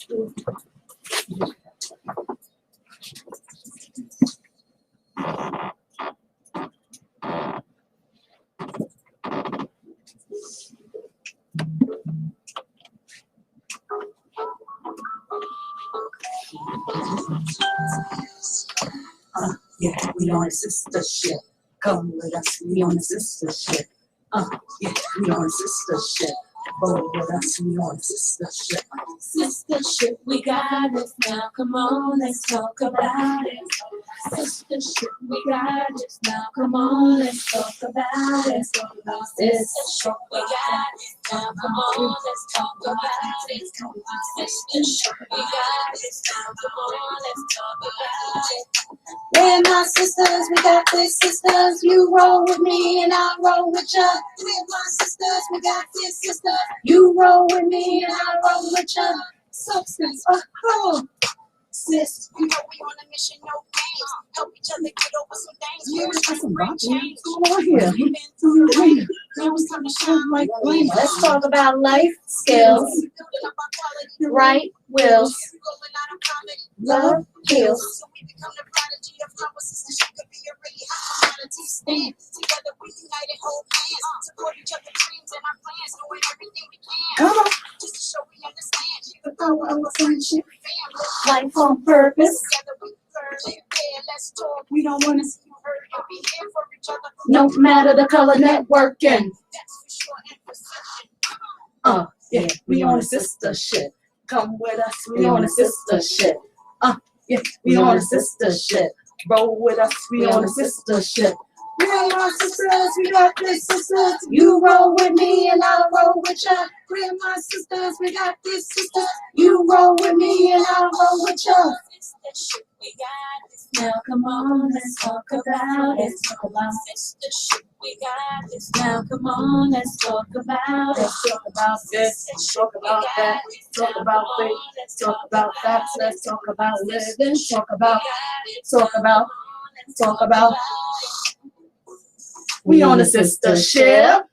Yeah, we on a sister ship. Come with us, we on a sister ship. Yeah, we on a sister ship. Go with us, we on a sister ship. Sister ship, we got it now. Come on, let's talk about it. Sister ship, we got it now. Come on, let's talk about it. Sister ship, we got it now. Come on, let's talk about it. Sister ship, we got it now. Come on, let's talk about it. We're my sisters, we got this sisters. You roll with me and I'll roll with ya. We're my sisters, we got this sisters. You roll with me and I'll roll with ya. Substance, sis. You know we on a mission, no games. Help each other get over some things. Yeah, We're trying to bring change. What's going on here? Now it's time to shine like flames. Let's talk about life skills, right wills, love heals. So we become the prodigy of conversation. Could be a really hot commodity stand. Together we unite and hold hands. Support each other's dreams and our plans. Doing everything we can. Come on. Just to show we understand. The power of a friendship. Life on purpose. Together we third. Yeah, let's talk. We don't want to see You heard and be here for each other. No matter the color, networking. That's for sure and perception. yeah, we on a sister ship. Come with us, we on a sister ship. Yeah, we on a sister ship. Roll with us, we on a sister ship. We are my sisters, we got this sisters. You roll with me and I'll roll with ya. We are my sisters, we got this sisters. You roll with me and I'll roll with ya. Sister ship, we got this. Now come on, let's talk about it. Talk about Sister ship, we got this. now come on, let's talk about it. Let's talk about this, let's talk about that. Talk about faith, let's talk about facts. Let's talk about living, talk about. We on a sister ship.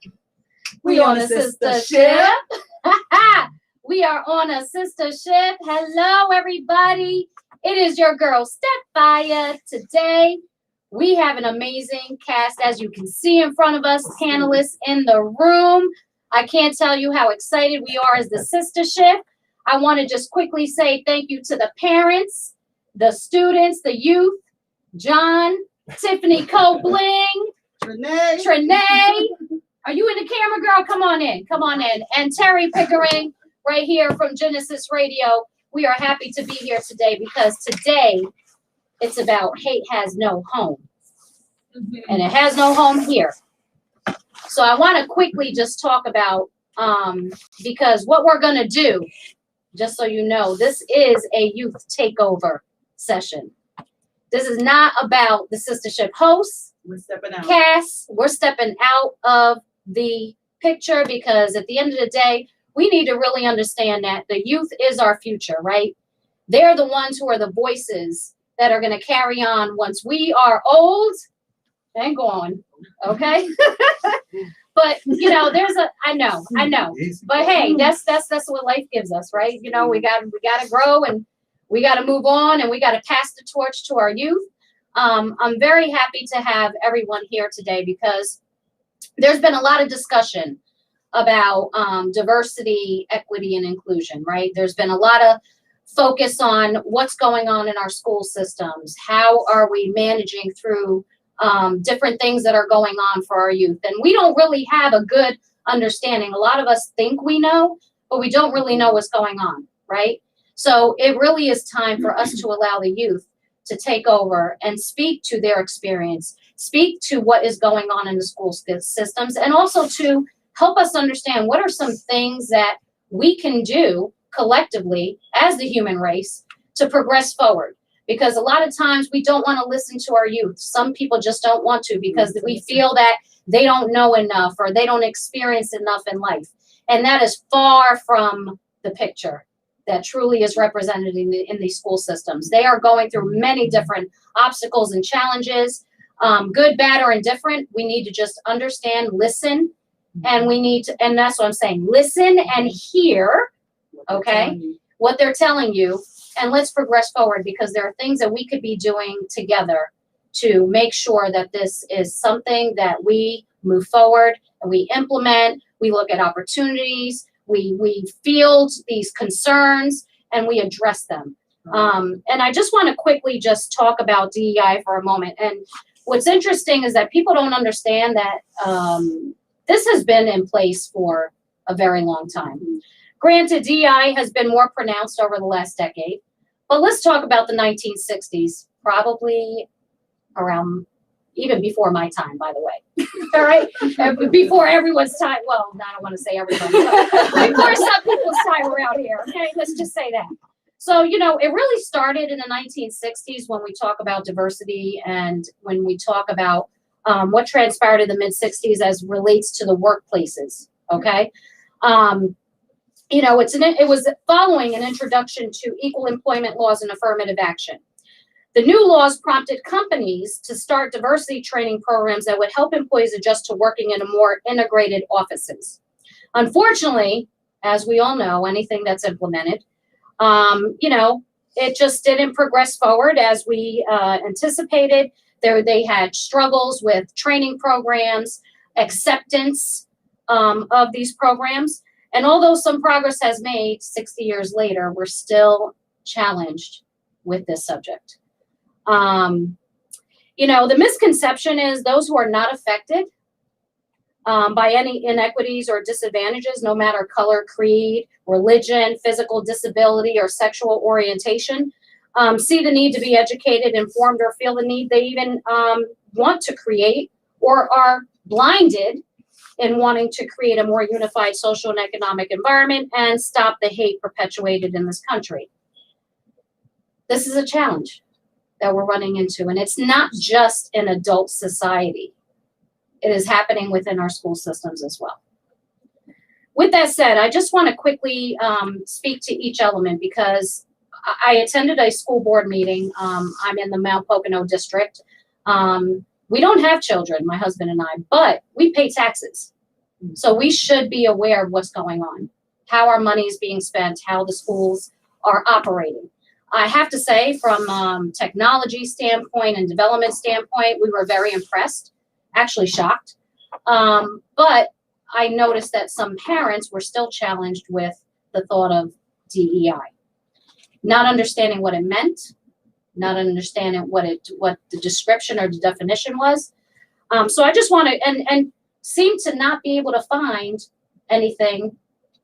We on a sister ship. We are on a sister ship. Hello, everybody. It is your girl, Stepfire. Today, we have an amazing cast, as you can see in front of us, panelists in the room. I can't tell you how excited we are as the sister ship. I want to just quickly say thank you to the parents, the students, the youth, John, Tiffany Cobling, Trinae. Are you in the camera, girl? Come on in. Come on in. And Terry Pickering right here from Gynesis Radio. We are happy to be here today because today it's about hate has no home. And it has no home here. So I want to quickly just talk about, because what we're going to do, just so you know, this is a youth takeover session. This is not about the sistership hosts. We're stepping out. Cass, we're stepping out of the picture because at the end of the day, we need to really understand that the youth is our future, right? They're the ones who are the voices that are going to carry on once we are old and gone, okay? But, you know, I know. But hey, that's what life gives us, right? You know, we got to grow and we got to move on and we got to pass the torch to our youth. I'm very happy to have everyone here today because there's been a lot of discussion about diversity, equity, and inclusion, right? There's been a lot of focus on what's going on in our school systems. How are we managing through different things that are going on for our youth? And we don't really have a good understanding. A lot of us think we know, but we don't really know what's going on, right? So it really is time for us to allow the youth to take over and speak to their experience, speak to what is going on in the school systems, and also to help us understand what are some things that we can do collectively as the human race to progress forward. Because a lot of times we don't want to listen to our youth. Some people just don't want to because we feel that they don't know enough or they don't experience enough in life. And that is far from the picture that truly is represented in these school systems. They are going through many different obstacles and challenges, good, bad, or indifferent. We need to just understand, listen, and we need to, and that's what I'm saying, listen and hear, okay, what they're telling you, and let's progress forward, because there are things that we could be doing together to make sure that this is something that we move forward and we implement. We look at opportunities, we field these concerns, and we address them. And I just want to quickly just talk about DEI for a moment. And what's interesting is that people don't understand that this has been in place for a very long time. Granted, DEI has been more pronounced over the last decade, but let's talk about the 1960s, probably around, even before my time, by the way. All right? Before everyone's time. Well, I don't want to say everybody, but before some people's time around here. Okay, let's just say that. So, you know, it really started in the 1960s when we talk about diversity and when we talk about what transpired in the mid-60s as relates to the workplaces. Okay. You know, it was following an introduction to equal employment laws and affirmative action. The new laws prompted companies to start diversity training programs that would help employees adjust to working in a more integrated offices. Unfortunately, as we all know, anything that's implemented, you know, it just didn't progress forward as we anticipated. They had struggles with training programs, acceptance of these programs. And although some progress has made 60 years later, we're still challenged with this subject. You know, the misconception is those who are not affected by any inequities or disadvantages, no matter color, creed, religion, physical disability, or sexual orientation, see the need to be educated, informed, or feel the need they even want to create, or are blinded in wanting to create a more unified social and economic environment and stop the hate perpetuated in this country. This is a challenge that we're running into, and it's not just in adult society. It is happening within our school systems as well. With that said, I just want to quickly speak to each element because I attended a school board meeting. I'm in the Mount Pocono district. We don't have children, my husband and I, but we pay taxes. So we should be aware of what's going on, how our money is being spent, how the schools are operating. I have to say, from technology standpoint and development standpoint, we were very impressed, actually shocked. But I noticed that some parents were still challenged with the thought of DEI, not understanding what it meant, not understanding what the description or the definition was. So I just want to, and seem to not be able to find anything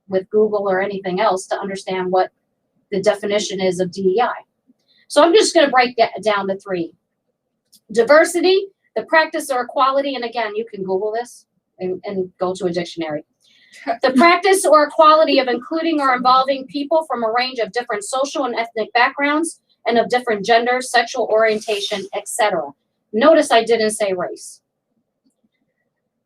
with Google or anything else to understand what the definition is of DEI. So I'm just going to break that down to three. Diversity, the practice or equality, and again, you can Google this and go to a dictionary. The practice or equality of including or involving people from a range of different social and ethnic backgrounds and of different genders, sexual orientation, etc. Notice I didn't say race.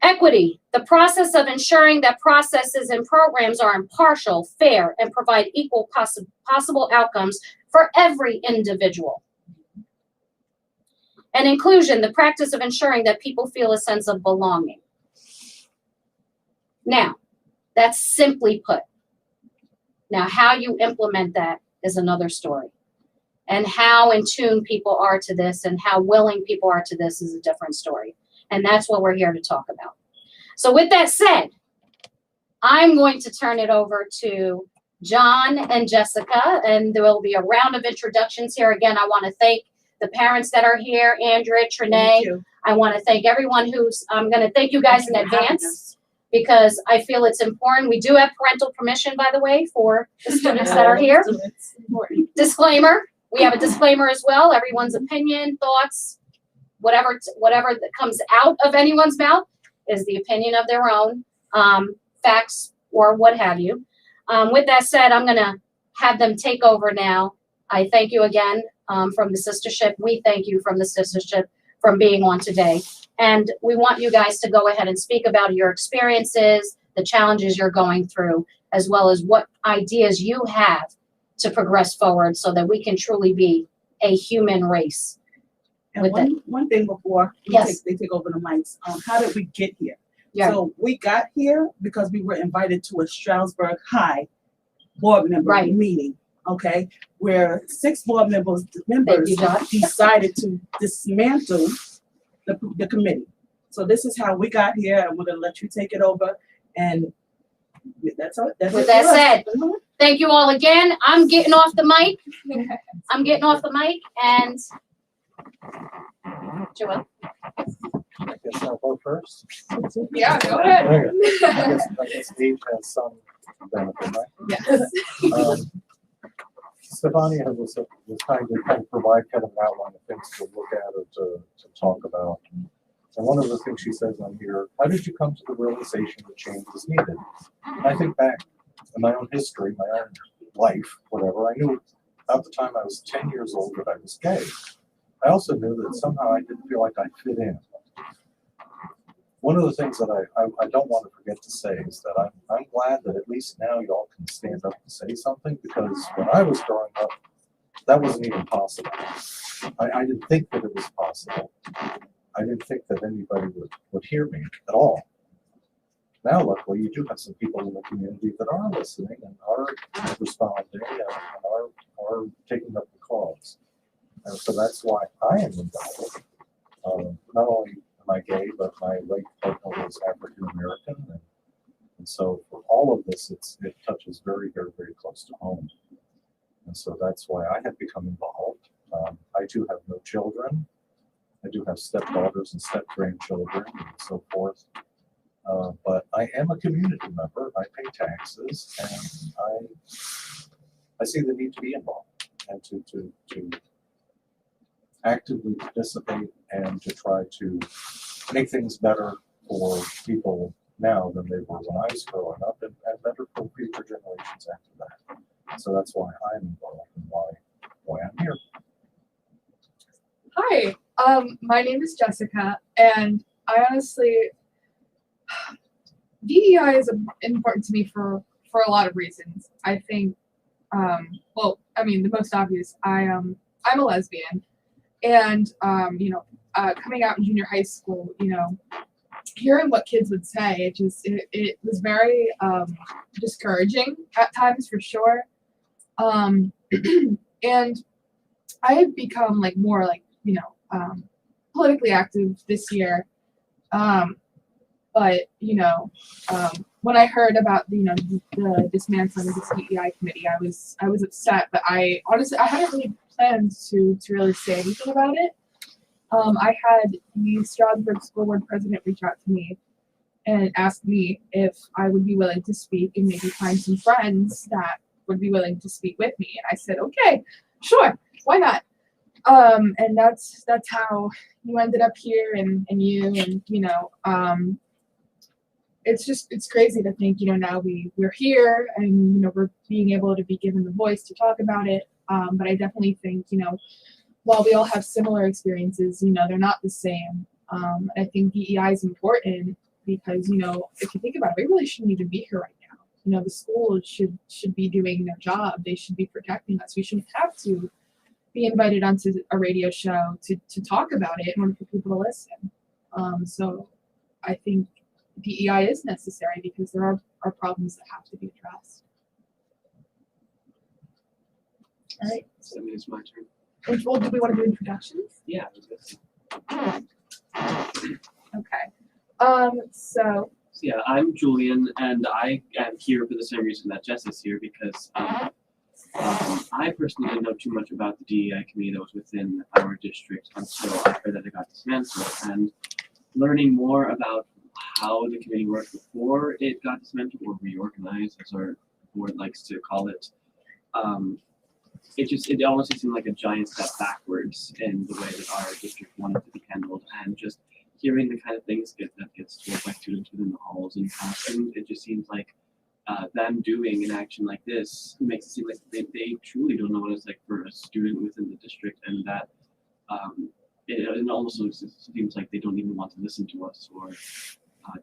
Equity, the process of ensuring that processes and programs are impartial, fair, and provide equal possible outcomes for every individual. And inclusion, the practice of ensuring that people feel a sense of belonging. Now, that's simply put. Now, how you implement that is another story. And how in tune people are to this and how willing people are to this is a different story. And that's what we're here to talk about. So with that said, I'm going to turn it over to John and Jessica, and there will be a round of introductions here. Again, I want to thank the parents that are here, Andrea, Trinae. I want to thank everyone I'm going to thank you guys in advance because I feel it's important. We do have parental permission, by the way, for the students that are here. Disclaimer, we have a disclaimer as well. Everyone's opinion, thoughts, whatever that comes out of anyone's mouth is the opinion of their own, facts or what have you. With that said, I'm going to have them take over now. I thank you again from the sistership. We thank you from the sistership from being on today. And we want you guys to go ahead and speak about your experiences, the challenges you're going through, as well as what ideas you have to progress forward so that we can truly be a human race. And one thing before they take over the mics, how did we get here? Yeah. So we got here because we were invited to a Stroudsburg High board member meeting. okay, where 6 board members you, John. decided to dismantle the committee. So this is how we got here, and we're gonna let you take it over. And that's all. That's With it that for us. said, thank you all again. I'm getting off the mic. And Joelle. I guess I'll go first. Yeah, go ahead. Okay. I guess age has some benefit, right? Yes. Stefania was trying to kind of provide kind of an outline of things to look at or to talk about. And one of the things she says on here, how did you come to the realization that change is needed? And I think back in my own history, my own life, whatever, I knew about the time I was 10 years old that I was gay. I also knew that somehow I didn't feel like I fit in. One of the things that I don't want to forget to say is that I'm glad that at least now y'all can stand up and say something, because when I was growing up, that wasn't even possible. I didn't think that it was possible. I didn't think that anybody would hear me at all. Now, luckily, you do have some people in the community that are listening and are responding and are taking up the cause. And so that's why I am involved. Not only am I gay, but my late partner was African American, and so for all of this, it touches very, very, very close to home. And so that's why I have become involved. I do have no children. I do have stepdaughters and step-grandchildren and so forth. But I am a community member. I pay taxes, and I see the need to be involved and to actively participate and to try to make things better for people now than they were when I was growing up, and better for future generations after that. So that's why I'm involved and why I'm here. Hi, my name is Jessica, and I honestly, DEI is important to me for a lot of reasons. I think, well, I mean, the most obvious, I'm a lesbian, and coming out in junior high school, hearing what kids would say, it was very discouraging at times, for sure. And I have become more politically active this year. But when I heard about the dismantling of the DEI committee, I was upset. But I hadn't really planned to really say anything about it. I had the Strasbourg School Board president reach out to me and ask me if I would be willing to speak and maybe find some friends that would be willing to speak with me. And I said, okay, sure, why not? And that's how you ended up here, and it's crazy to think, now we're here, and we're being able to be given the voice to talk about it. But I definitely think, while we all have similar experiences, they're not the same. I think DEI is important because, if you think about it, we really shouldn't even be here right now. The schools should be doing their job. They should be protecting us. We shouldn't have to be invited onto a radio show to talk about it in order for people to listen. So I think DEI is necessary because there are problems that have to be addressed. All right. So it's my turn. Well, do we want to do introductions? Yeah. Okay. So Yeah, I'm Julian, and I am here for the same reason that Jess is here, because I personally didn't know too much about the DEI committee that was within our district until I heard that it got dismantled. And learning more about how the committee worked before it got dismantled, or reorganized, as our board likes to call it, it honestly seemed like a giant step backwards in the way that our district wanted to be handled. And just hearing the kind of things that gets told by students within the halls and classrooms, it just seems like them doing an action like this makes it seem like they truly don't know what it's like for a student within the district, and that it almost seems like they don't even want to listen to us or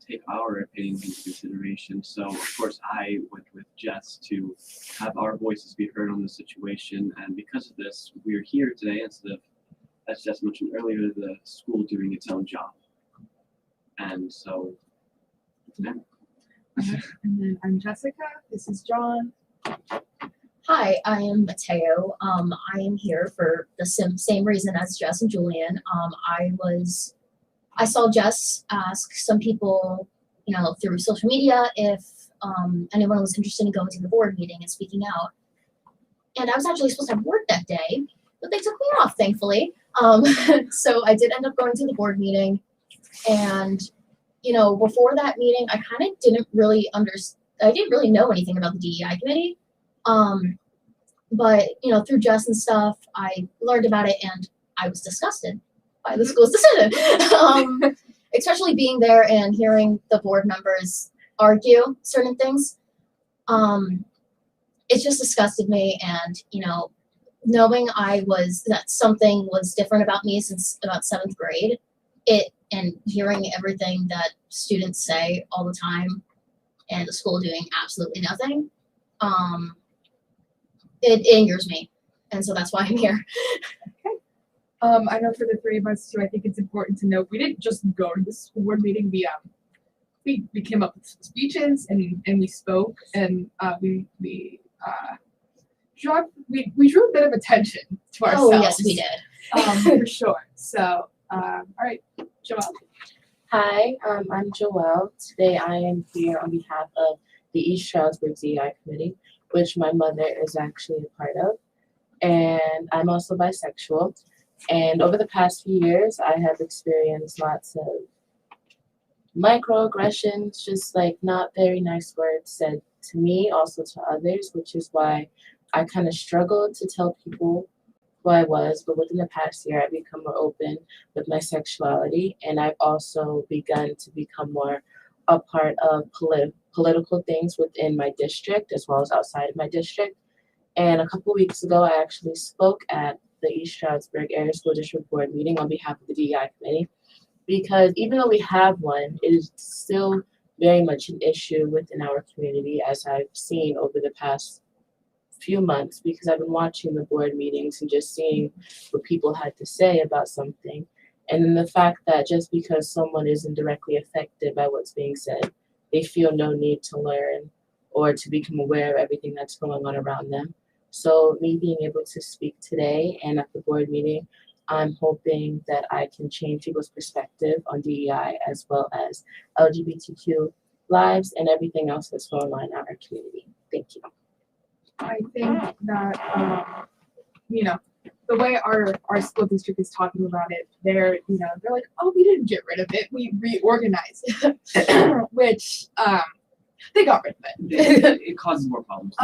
take our opinions into consideration. So of course I went with Jess to have our voices be heard on the situation, and because of this, we're here today instead of, as Jess mentioned earlier, the school doing its own job. And so, yeah. and then I'm Jessica. This is John. Hi, I am Mateo. I am here for the same reason as Jess and Julian. I saw Jess ask some people, through social media if anyone was interested in going to the board meeting and speaking out. And I was actually supposed to have work that day, but they took me off, thankfully. So I did end up going to the board meeting. And, before that meeting, I kind of didn't really know anything about the DEI committee. But, through Jess and stuff, I learned about it and I was disgusted by the school's decision. Especially being there and hearing the board members argue certain things. It just disgusted me, and, knowing that something was different about me since about 7th grade, and hearing everything that students say all the time and the school doing absolutely nothing, it angers me, and so that's why I'm here. I know for the three of us too, I think it's important to note we didn't just go to the school board meeting. We came up with speeches and we spoke, and we drew a bit of attention to ourselves. Oh yes, we did. For sure. So all right, Joelle. Hi, I'm Joelle. Today I am here on behalf of the East Stroudsburg DEI Committee, which my mother is actually a part of. And I'm also bisexual. And over the past few years, I have experienced lots of microaggressions, just like not very nice words said to me, also to others, which is why I kind of struggled to tell people who I was. But within the past year, I've become more open with my sexuality, and I've also begun to become more a part of political things within my district as well as outside of my district. And a couple weeks ago, I actually spoke at the East Stroudsburg Area School District Board meeting on behalf of the DEI committee, because even though we have one, it is still very much an issue within our community, as I've seen over the past few months, because I've been watching the board meetings and just seeing what people had to say about something. And then the fact that just because someone isn't directly affected by what's being said, they feel no need to learn or to become aware of everything that's going on around them. So me being able to speak today and at the board meeting, I'm hoping that I can change people's perspective on DEI as well as LGBTQ lives and everything else that's going on in our community. Thank you. I think that the way our school district is talking about it, they're like, oh, we didn't get rid of it, we reorganized it, which they got rid of it. It causes more problems.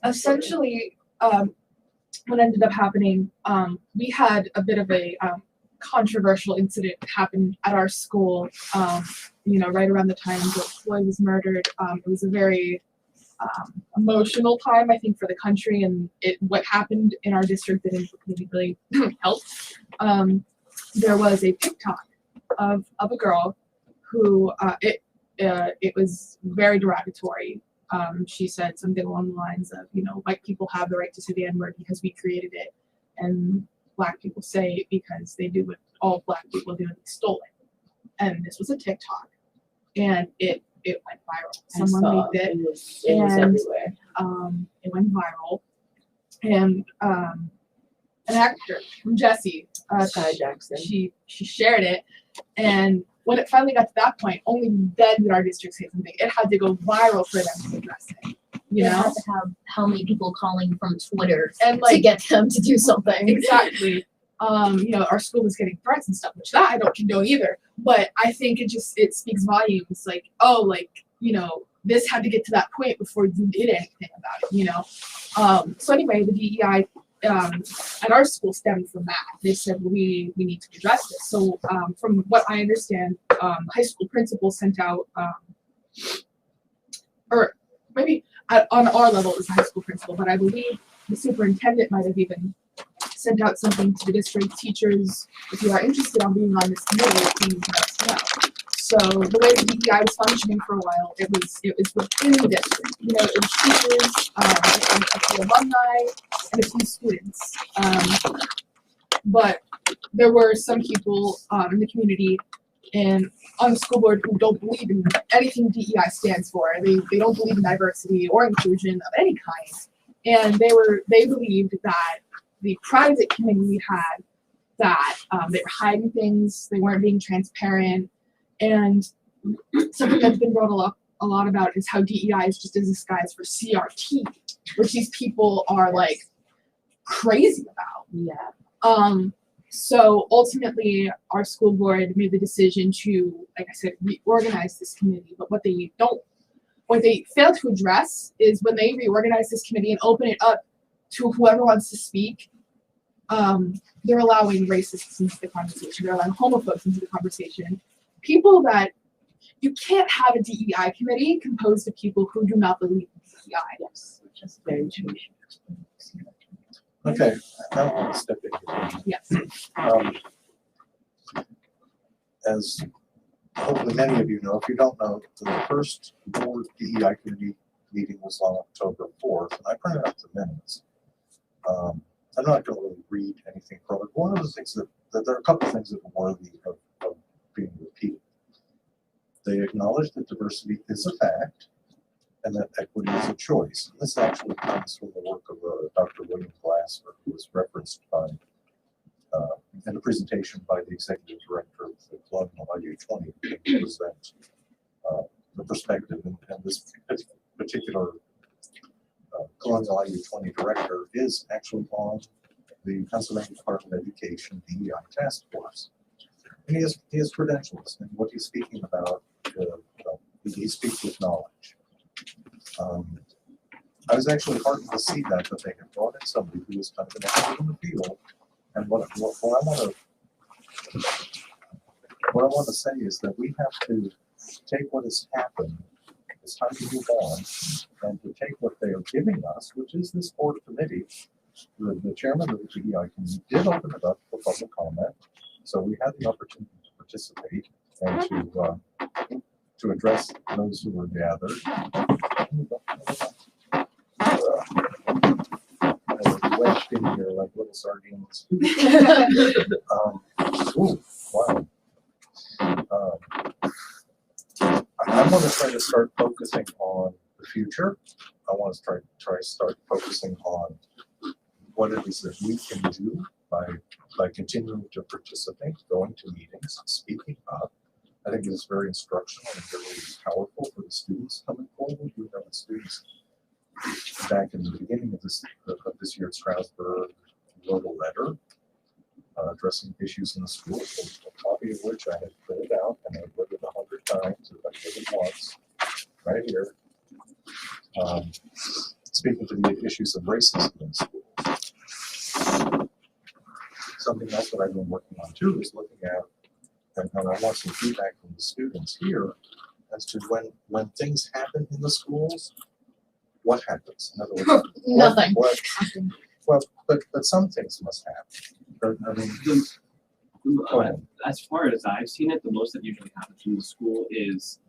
Essentially, what ended up happening, we had a bit of a controversial incident happen at our school, right around the time George Floyd was murdered. It was a very emotional time, I think, for the country, and what happened in our district didn't really help. There was a TikTok of a girl who it was very derogatory. She said something along the lines of, white people have the right to say the N-word because we created it, and black people say it because they do what all black people do, and they stole it. And this was a TikTok, and it went viral. Someone made it, It was everywhere. It went viral, and an actor from Jessie, Sky Jackson. she shared it, and when it finally got to that point, only then did our district say something. It had to go viral for them to address it. You have to have how many people calling from Twitter And to get them to do something. Exactly. Our school was getting threats and stuff, which that I don't condone either. But I think it speaks volumes. Like, this had to get to that point before you did anything about it. So anyway, the DEI at our school stemmed from that. They said, well, we need to address this. So from what I understand, high school principal sent out, or maybe on our level it was the high school principal, but I believe the superintendent might have even sent out something to the district teachers. If you are interested in being on this committee, please let us know. So the way the DEI was functioning for a while, it was within the district. It was teachers, a few alumni, and a few students. But there were some people in the community and on the school board who don't believe in anything DEI stands for. They don't believe in diversity or inclusion of any kind. and they believed that the private committee we had, that they were hiding things, they weren't being transparent, and something that's been brought a lot about is how DEI is just a disguise for CRT, which these people are like crazy about. Yeah. So ultimately, our school board made the decision to, like I said, reorganize this committee. But what they fail to address is when they reorganize this committee and open it up to whoever wants to speak, they're allowing racists into the conversation. They're allowing homophobes into the conversation. People that you can't have a DEI committee composed of people who do not believe in DEI. Yes. That's very true. Okay, I want to step in here. Yes. As hopefully many of you know, if you don't know, the first board DEI committee meeting was on October 4th, and I printed out the minutes. I'm not going to really read anything from it. One of the things that there are a couple of things that are worthy of being repeated. They acknowledge that diversity is a fact and that equity is a choice. And this actually comes from the work of Dr. William Glasser, who was referenced by in a presentation by the executive director of the Colonial IU20 to present the perspective. And this particular Colonial IU20 director is actually on the Pennsylvania Department of Education DEI task force. And he has credentials, and what he's speaking about, he speaks with knowledge. I was actually heartened to see that they had brought in somebody who was kind of an expert in the field. And what I want to say is that we have to take what has happened. It's time to move on and to take what they are giving us, which is this board committee. The chairman of the DEI committee did open it up for public comment, so we had the opportunity to participate and to address those who were gathered. Wedged in here like little sardines. Ooh, wow. I want to try to start focusing on the future. I want to start focusing on what it is that we can do by continuing to participate, going to meetings, speaking up. I think it is very instructional and very powerful for the students coming forward. We know the students back in the beginning of this year at Strasbourg wrote a letter addressing issues in the school, a copy of which I had printed out and I've read it 100 times, if I read it once, right here, speaking to the issues of racism in schools. Something else that I've been working on too is looking at, and I want some feedback from the students here as to when things happen in the schools, what happens? In other words, Nothing. Well, but some things must happen. I mean, go ahead. As far as I've seen it, the most that usually happens in the school is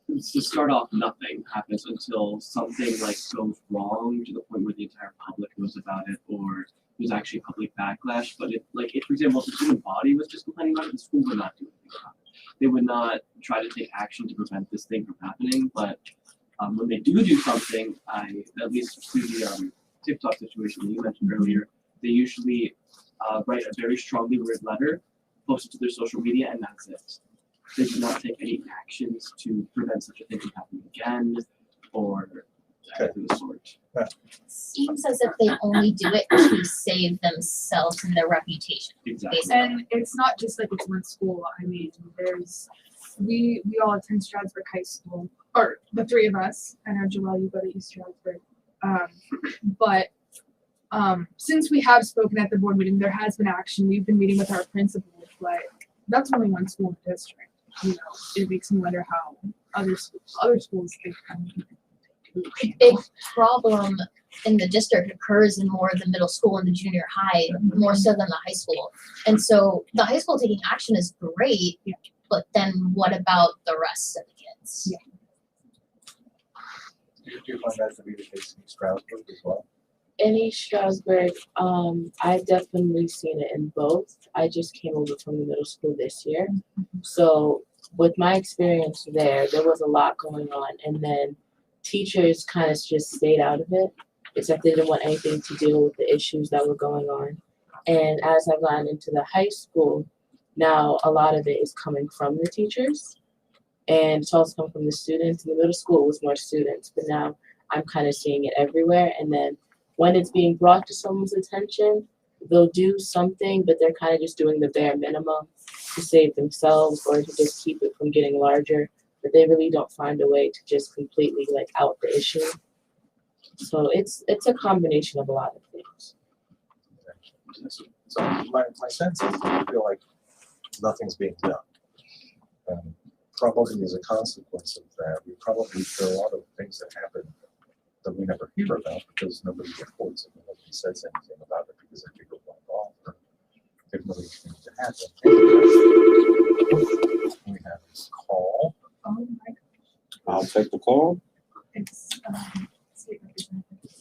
to start off, nothing happens until something like goes wrong to the point where the entire public knows about it, or there's actually public backlash. But if, for example, if the student body was just complaining about it, the school would not do anything about it. They would not try to take action to prevent this thing from happening. But when they do something, at least through the TikTok situation that you mentioned earlier, they usually write a very strongly worded letter, post it to their social media, and that's it. They do not take any actions to prevent such a thing from happening again, or anything of the sort. Seems as if they only do it to save themselves and their reputation. Exactly. And it's not just like it's one school. I mean, we all attend Strasbourg High School, or the three of us. I know Joelle, you go to East Strasbourg. But since we have spoken at the board meeting, there has been action. We've been meeting with our principals, but that's only one school in the district. You know, it makes me wonder how other schools think. Big problem in the district occurs in more the middle school and the junior high, more so than the high school. And so the high school taking action is great, but then what about the rest of the kids? Do you find that to be the case in Strasbourg as well? In East Strasbourg, I've definitely seen it in both. I just came over from the middle school this year. So with my experience there was a lot going on, and then teachers kind of just stayed out of it. It's that they didn't want anything to deal with the issues that were going on. And as I've gotten into the high school, now a lot of it is coming from the teachers, and it's also coming from the students. In the middle school, it was more students, but now I'm kind of seeing it everywhere. And then when it's being brought to someone's attention, they'll do something, but they're kind of just doing the bare minimum to save themselves or to just keep it from getting larger. But they really don't find a way to just completely like out the issue. So it's a combination of a lot of things. So my sense is that I feel like nothing's being done. Probably as a consequence of that, there are a lot of things that happen that we never hear about because nobody reports it, nobody says anything about it because they figure one off or they really need to happen. We have this call. Oh my gosh. I'll take the call. It's state representative.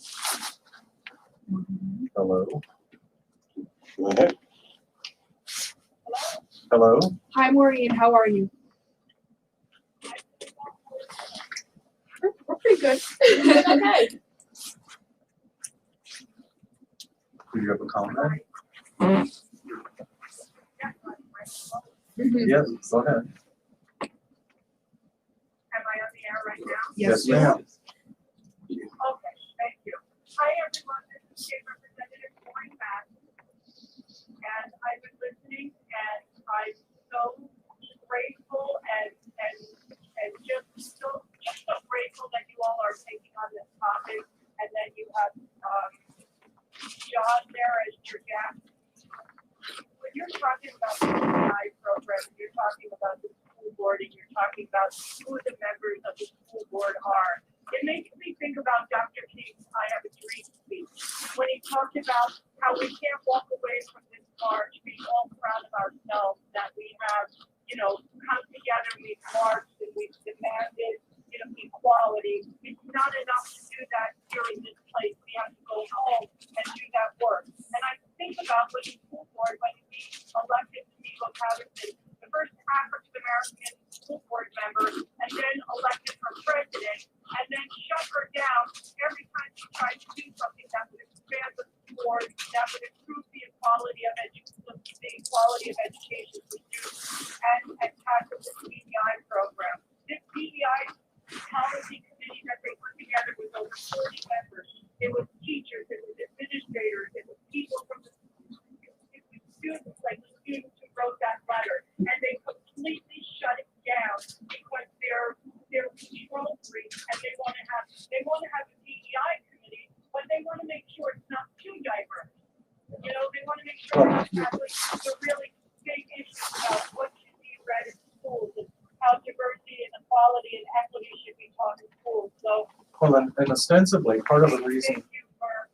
Hello. Go ahead. Hello. Hi, Maureen. How are you? We're pretty good. Okay. Do you have a comment? Mhm. Yes, go ahead. Am I on the air right now? Yes. ma'am. Okay, thank you. Hi, everyone. This is State Representative Maureen Mack. And I've been listening, and I'm so grateful and just so grateful that you all are taking on this topic, and then you have John there as your guest. When you're talking about the PI program, you're talking about the school board, and you're talking about who the members of the school board are. It makes me think about Dr. King's I Have a Dream speech, when he talked about how we can't walk away from this march being all proud of ourselves, that we have, come together, we've marched, and we've demanded, equality. It's not enough to do that here in this place. We have to go home and do that work. And I think about when the school board, when we elected Nico Patterson, the first African American school board member, and then elected her president, and then shut her down every time she tried to do something that would expand the board, that would improve the equality of education for students, and tackle the DEI program. This DEI policy committee that they put together was over 40 members. It was teachers, it was administrators, it was people from the students, like the students who wrote that letter, and they completely shut it down because they're control freaks and they want to have a DEI committee, but they want to make sure it's not too diverse. They want to make sure it's actually the really big issues about what should be read in schools and how diversity and equality and equity should be taught in schools. So, Well, and ostensibly, part of the reason thank you for.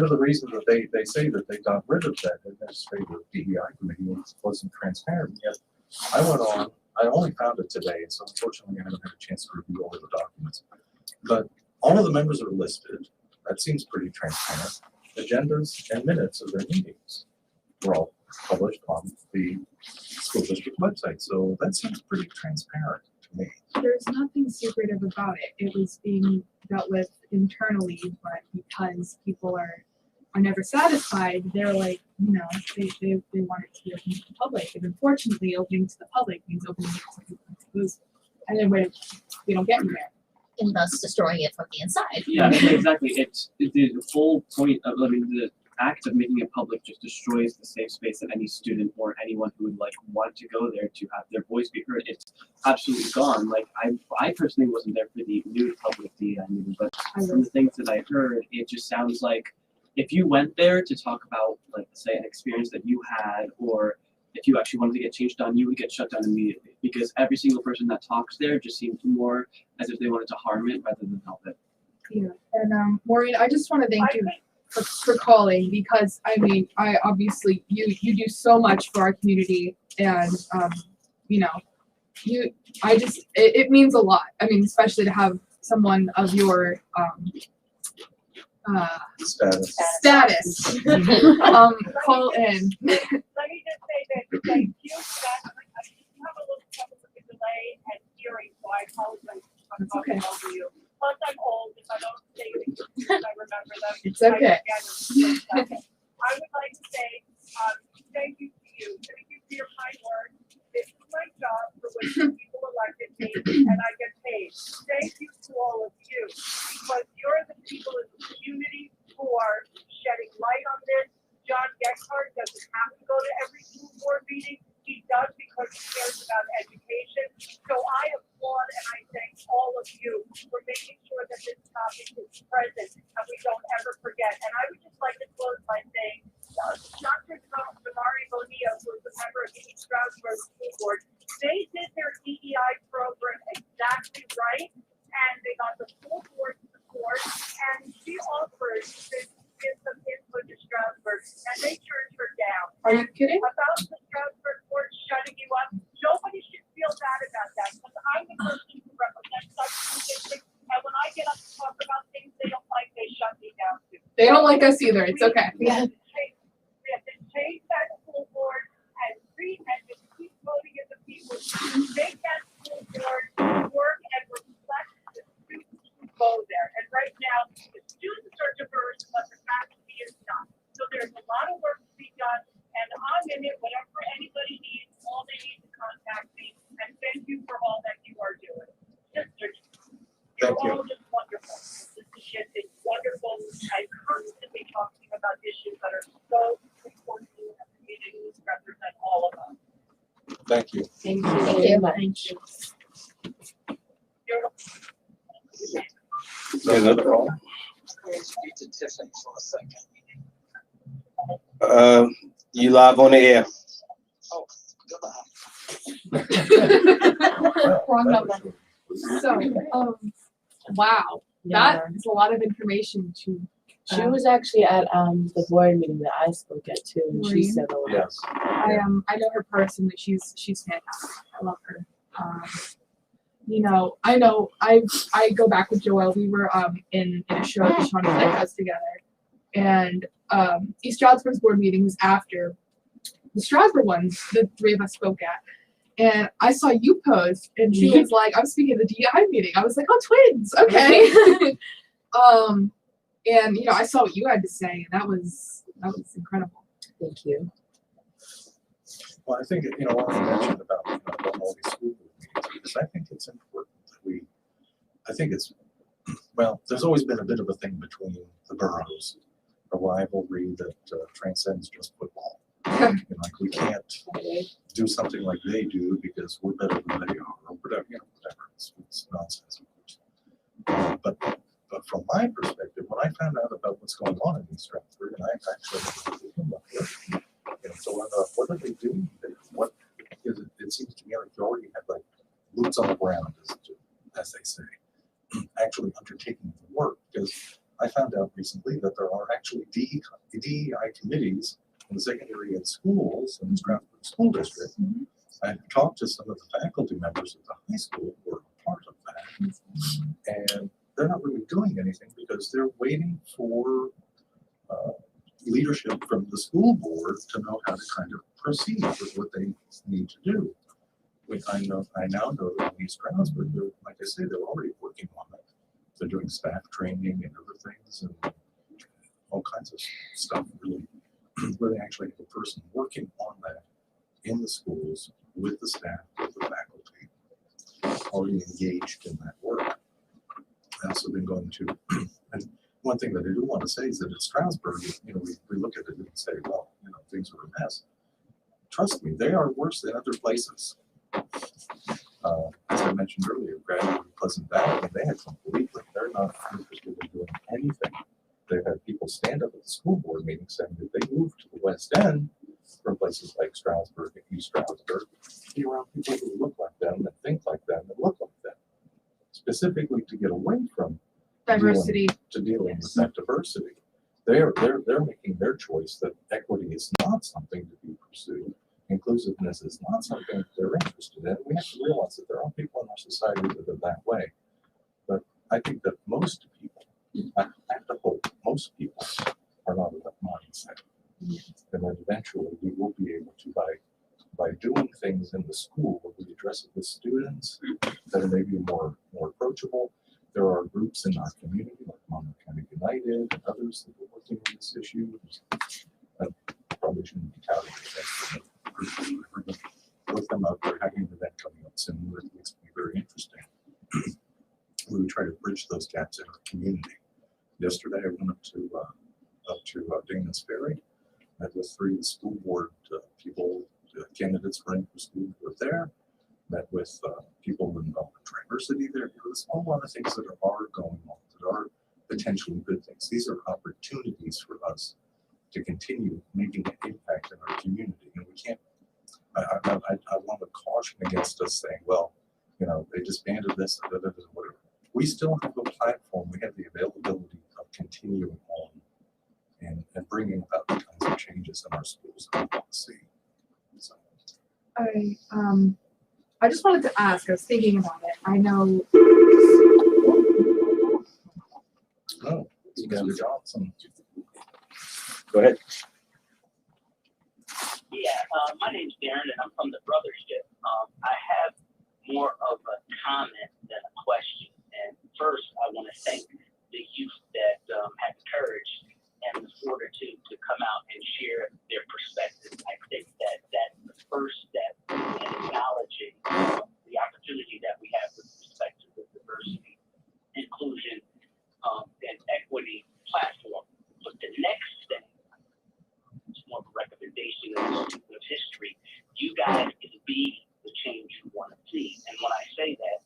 that they say that they got rid of that administrative DEI committee wasn't transparent. Yet I went on, I only found it today, and so unfortunately I haven't had a chance to review all of the documents. But all of the members are listed. That seems pretty transparent. Agendas and minutes of their meetings were all published on the school district website. So that seems pretty transparent to me. There's nothing secretive about it. It was being dealt with internally, but because people are never satisfied, they're like, they want it to be open to the public. And unfortunately, opening to the public means opening it to people. And then we don't get anywhere. And thus destroying it from the inside. Yeah, exactly. It's the whole point of, the act of making it public just destroys the safe space that any student or anyone who would want to go there to have their voice be heard. It's absolutely gone. I personally wasn't there for the new public DEI meeting, but from the things that I heard, it just sounds like if you went there to talk about, say, an experience that you had, or if you actually wanted to get change done, you would get shut down immediately because every single person that talks there just seems more as if they wanted to harm it rather than help it. Yeah. And Maureen, I just want to thank you for calling, because I obviously you do so much for our community, and it means a lot. Especially to have someone of your Status. call in. Let me just say that thank you for that. I have a little trouble with the delay and hearing, so I apologize if I'm talking over you. Plus, I'm old. If I don't say it, I It's okay. I would like to say, thank you to you. Thank you for your kind words. This is my job for which people elected me, and I get paid. Thank you to all of you, because you're the people in the community who are shedding light on this. John Geckhart doesn't have to go to every school board meeting. He does because he cares about education. So I applaud and I thank all of you for making sure that this topic is present and we don't ever forget. And I would just like to close by saying, Dr. Damari Bonilla, who is a member of the East Stroudsburg School Board, they did their DEI program exactly right, and they got the full board support, and she offered to give some input to Stroudsburg, and they turned her down. Are you kidding? About the Stroudsburg board shutting you up, nobody should feel bad about that, because I'm the person who represents such districts, and when I get up to talk about things they don't like, they shut me down too. They don't like us either. It's okay. We have to change that school board and just keep voting in the people to make that school board work and reflect the students who go there. And right now, the students are diverse, but the faculty is not. So there's a lot of work to be done, and I'm in it. Whatever anybody needs, all they need to contact me. And thank you for all that you are doing. You're all just wonderful. This is wonderful. I'm constantly talking about issues that are so important to the community to represent all of us. Thank you. Thank you Thank very you. much. You're Another call? Speak to Tiffany for a second. You live on the air. Oh, goodbye. Wrong number. So, wow, that is a lot of information to. She was actually at the board meeting that I spoke at too, and she Maureen? said a lot. Yes. I know her personally. She's fantastic. I love her. I go back with Joelle. We were in a show that Shauna Flick has together, and East Stroudsburg's board meeting was after the Stroudsburg ones. The three of us spoke at, and I saw you post, and she was like, "I'm speaking at the DEI meeting." I was like, "Oh, twins, okay." And I saw what you had to say, and that was incredible. Thank you. Well, I think, what I mentioned about all these school board meetings, because I think it's important that there's always been a bit of a thing between the boroughs, a rivalry that transcends just football. Like we can't do something like they do because we're better than they are, or whatever, whatever. It's nonsense, of course. But from my perspective, when I found out about what's going on in East Stroudsburg, and I actually so what are they doing there? What is it? It seems to me like you already have like boots on the ground, as they say, actually undertaking the work. Because I found out recently that there are actually DEI committees in the secondary and schools in the Stroudsburg School District. I've talked to some of the faculty members at the high school who are part of that, and they're not really doing anything because they're waiting for leadership from the school board to know how to kind of proceed with what they need to do. I now know that in East Stroudsburg, like I say, they're already working on it. They're doing staff training and other things and all kinds of stuff, really, where they actually have a person working on that in the schools with the staff, with the faculty, already engaged in that work. I've also been going to, and one thing that I do want to say is that at Stroudsburg, we look at it and say, well, things are a mess. Trust me, they are worse than other places. As I mentioned earlier, Grand Pleasant Valley, they had they're not interested in doing anything. They've had people stand up at the school board meeting saying that they moved to the West End from places like Stroudsburg and East Stroudsburg to be around people who look like them and think like them and look like them, specifically to get away from Diversity. dealing with that diversity. They're making their choice that equity is not something to be pursued. Inclusiveness is not something that they're interested in. We have to realize that there are people in our society that are that way. But I think that most people, I have to hope, most people are not of that mindset. And then eventually we will be able to, by doing things in the school where we address it with students that are maybe more approachable. There are groups in our community, like Monmouth County United, and others that are working on this issue. I probably shouldn't be touting it, but look them up. They're having an event coming up soon. It's going to be very interesting. We try to bridge those gaps in our community. Yesterday, I went up to Dana's Ferry. Met with 3 of the school board people, candidates running for school who were there. Met with people involved in diversity there. There's a lot of things that are going on that are potentially good things. These are opportunities for us to continue making an impact in our community. And we can't, I want to caution against us saying, well, you know, they disbanded this, whatever. We still have a platform. We have the availability of continuing on and bringing about the kinds of changes in our schools that we want to see. So. I just wanted to ask, I was thinking about it. I know. Oh, Mr. Johnson. Go ahead. Yeah, my name's Darren, and I'm from the Brothership. I have more of a comment than a question. And first, I want to thank the youth that had the courage and the fortitude to come out and share their perspective. I think that that's the first step in acknowledging the opportunity that we have with respect to the diversity, inclusion, and equity platform. But the next thing, it's more of a recommendation as a student of history, you guys can be the change you want to see. And when I say that,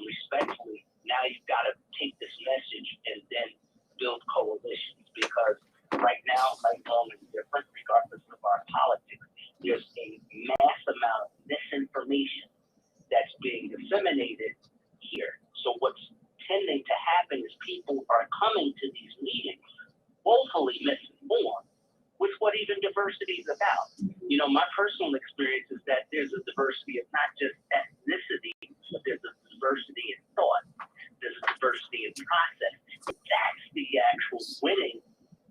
respectfully, now you've got to take this message and then build coalitions, because right now, life is different regardless of our politics. There's a mass amount of misinformation that's being disseminated here. So what's tending to happen is people are coming to these meetings woefully misinformed with what even diversity is about. You know, my personal experience is that there's a diversity of not just ethnicity, but there's a diversity in thought. There's a diversity in process. That's the actual winning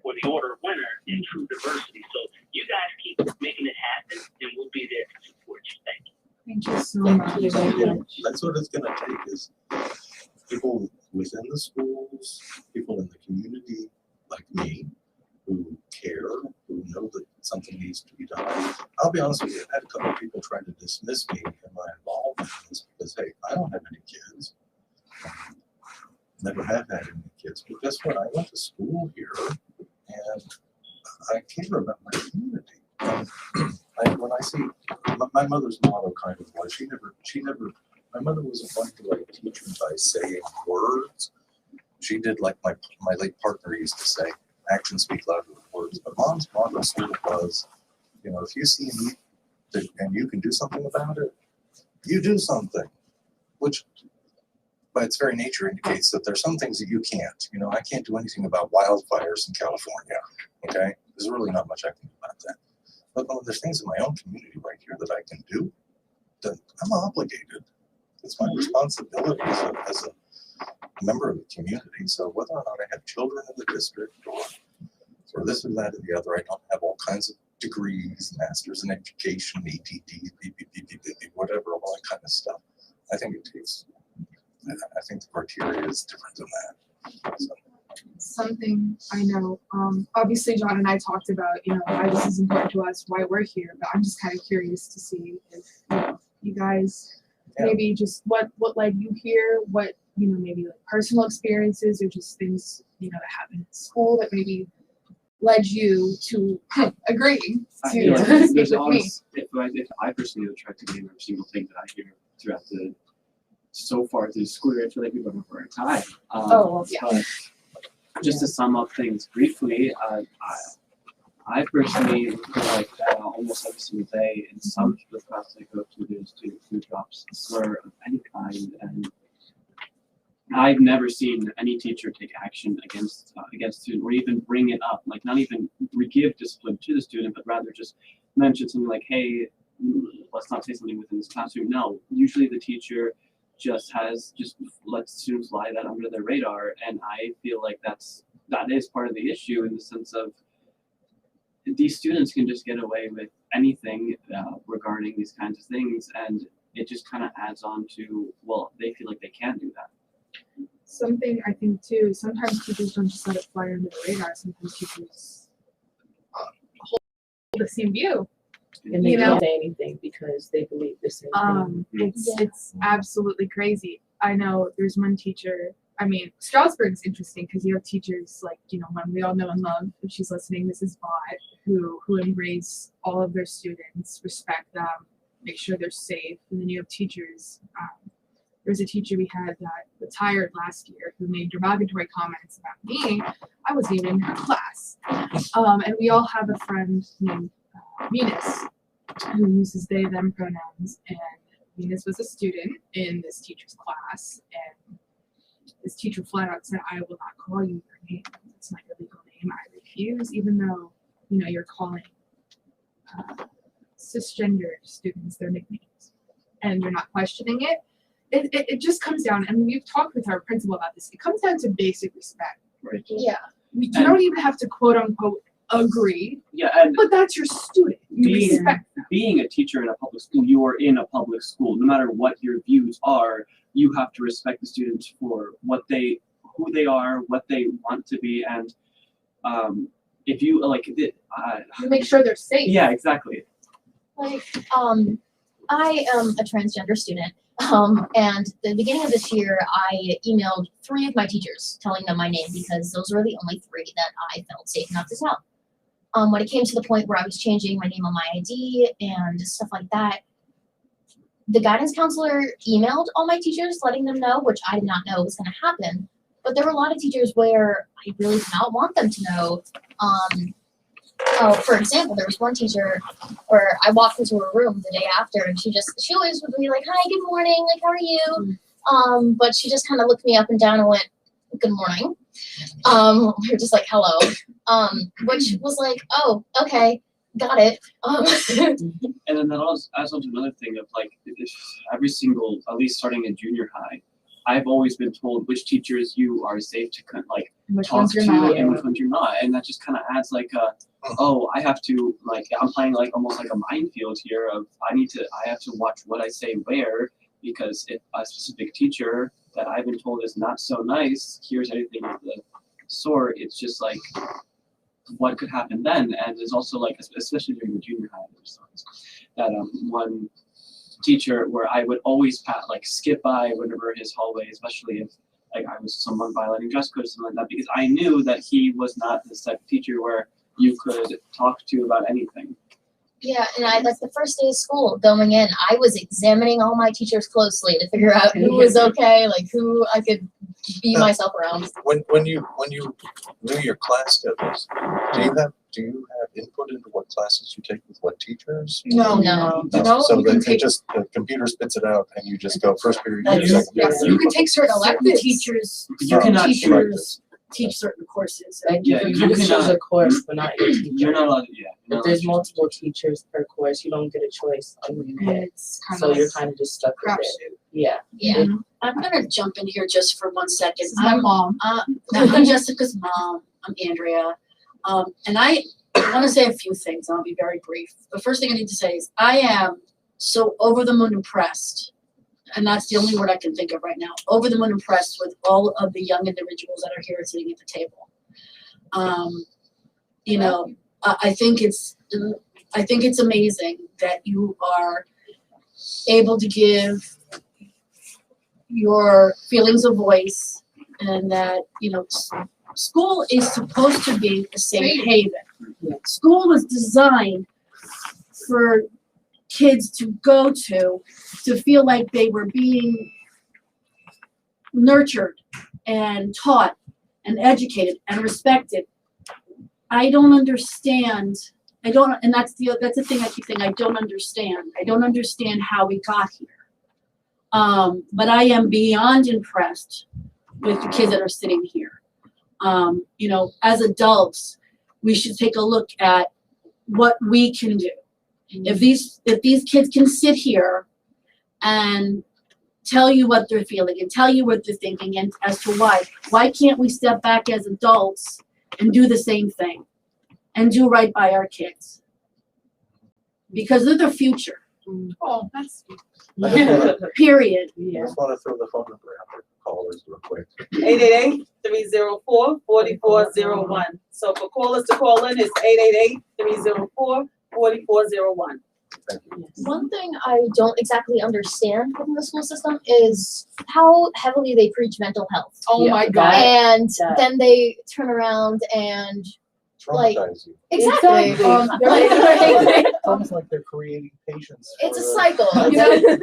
or the order winner in true diversity. So you guys keep making it happen, and we'll be there to support you. Thank you. Thank you so much. That's what it's going to take, is people within the schools, people in the community like me, who care, who know that something needs to be done. I'll be honest with you, I had a couple of people trying to dismiss me and my involvement in this because, hey, I don't have any kids. Never have had any kids. But guess what? I went to school here and I care about my community. When I see my mother's motto kind of was, my mother wasn't one to like teach me by saying words. She did like my late partner used to say, actions speak louder than words. But Mom's motto sort of was, you know, if you see a need and you can do something about it, you do something, which by its very nature indicates that there's some things that you can't. You know, I can't do anything about wildfires in California, okay? There's really not much I can do about that. But there's things in my own community right here that I can do, that I'm obligated. It's my responsibility as a member of the community. So whether or not I have children in the district or this or that or the other, I don't have all kinds of degrees, masters in education, ETD, whatever, all that kind of stuff. I think the criteria is different than that. So. Something I know, obviously John and I talked about, you know, why this is important to us, why we're here, but I'm just kind of curious to see if, you know, you guys maybe just what led you here, what, you know, maybe like personal experiences or just things, you know, that happened at school that maybe led you to agreeing to speak with me. If I personally have tried to gain every single thing that I hear throughout so far through the school year, I feel like we've been for a time. But just to sum up things briefly, I personally feel like almost every single day in some of the classes I go to, there's food drops of any kind, and I've never seen any teacher take action against student or even bring it up, like not even give discipline to the student, but rather just mention something like, hey, let's not say something within this classroom. No, usually the teacher just lets students lie that under their radar, and I feel like that is part of the issue in the sense of these students can just get away with anything regarding these kinds of things, and it just kind of adds on to, well, they feel like they can do that. Something I think too, sometimes teachers don't just let it fly under the radar. Sometimes teachers hold the same view. And they You know? can't say anything because they believe the same thing. It's absolutely crazy. I know there's one teacher. I mean, Strasbourg's interesting because you have teachers like, you know, one we all know and love, if she's listening, Mrs. Bott, who embrace all of their students, respect them, make sure they're safe. And then you have teachers. There's a teacher we had that retired last year who made derogatory comments about me. I wasn't even in her class. And we all have a friend named Venus who uses they, them pronouns. And Venus was a student in this teacher's class. And this teacher flat out said, I will not call you your name. It's not your legal name. I refuse, even though, you know, you're calling cisgender students their nicknames. And you're not questioning it. It just comes down, and we've talked with our principal about this, it comes down to basic respect. Right. Yeah. You don't even have to quote unquote agree, Yeah, and but that's your student. You respect them. being a teacher in a public school, you are in a public school. No matter what your views are, you have to respect the students for who they are, what they want to be, and if you like, You make sure they're safe. yeah, exactly. Like, I am a transgender student. And at the beginning of this year, I emailed 3 of my teachers telling them my name because those were the only 3 that I felt safe enough to tell. When it came to the point where I was changing my name on my ID and stuff like that, the guidance counselor emailed all my teachers letting them know, which I did not know was going to happen. But there were a lot of teachers where I really did not want them to know. For example, there was one teacher where I walked into her room the day after, and she always would be like, "Hi, good morning, like, how are you?" But she just kind of looked me up and down and went, "Good morning." We were just like, "Hello," which was like, "Oh, okay, got it." And then that also adds on to another thing of like, every single, at least starting in junior high, I've always been told which teachers you are safe to like talk to and which ones you're not, and that just kind of adds like I have to, like, I'm playing like almost like a minefield here of I have to watch what I say where, because if a specific teacher that I've been told is not so nice hears anything of the sort, it's just like what could happen then. And there's also like, especially during the junior high, there's that one teacher where I would always skip by whenever his hallway, especially if like I was someone violating dress code or something like that, because I knew that he was not this type of teacher where you could talk to about anything. Yeah, and I like the first day of school going in, I was examining all my teachers closely to figure out who was okay, like who I could be myself around. When you knew your class schedules, do you have input into what classes you take with what teachers? No. So the computer spits it out and you just go first period, second period. You can take certain electives. Teachers, You cannot teachers teach certain courses. Like Yeah, you you can choose cannot- a course, but not your teacher. You're not allowed to, yeah. If there's multiple teachers per course, you don't get a choice on who you And pick. it's kind So of you're kind of just stuck with it. crapshoot. Yeah. Yeah. I'm gonna jump in here just for 1 second. This is my mom. I'm Jessica's mom. I'm Andrea. And I want to say a few things. I'll be very brief. The first thing I need to say is I am so over the moon impressed, and that's the only word I can think of right now, over the moon impressed with all of the young individuals that are here sitting at the table. I think it's amazing that you are able to give your feelings a voice, and that school is supposed to be a safe haven. School was designed for kids to go to feel like they were being nurtured and taught and educated and respected. I don't understand. And that's the thing I keep saying. I don't understand. I don't understand how we got here. But I am beyond impressed with the kids that are sitting here. As adults, we should take a look at what we can do. If these kids can sit here and tell you what they're feeling and tell you what they're thinking and as to why can't we step back as adults and do the same thing and do right by our kids? Because they're the future. Oh, that's sweet. I just wanna- Period. I just want to throw the phone number out there. callers real quick. 888-304-4401. So for callers to call in, it's 888-304-4401. Thank you. One thing I don't exactly understand within the school system is how heavily they preach mental health. Oh Yeah, my God. And that- then they turn around and like Traumatize you. exactly. It's almost like they're creating patients. It's a for- cycle. You know,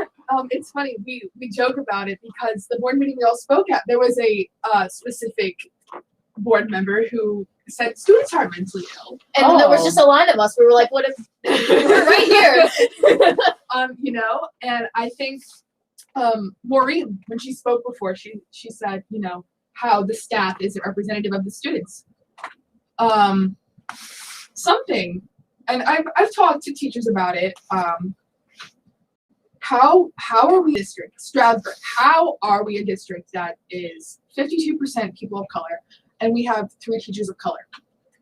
it's funny. We joke about it because the board meeting we all spoke at, there was a specific board member who said students are mentally ill. And there was just a line of us. We were like, what if we're right here? You know, and I think Maureen, when she spoke before, she said, you know, how the staff is representative of the students. Something, and I've talked to teachers about it. How are we a district, Stroudsburg? How are we a district that is 52% people of color, and we have 3 teachers of color?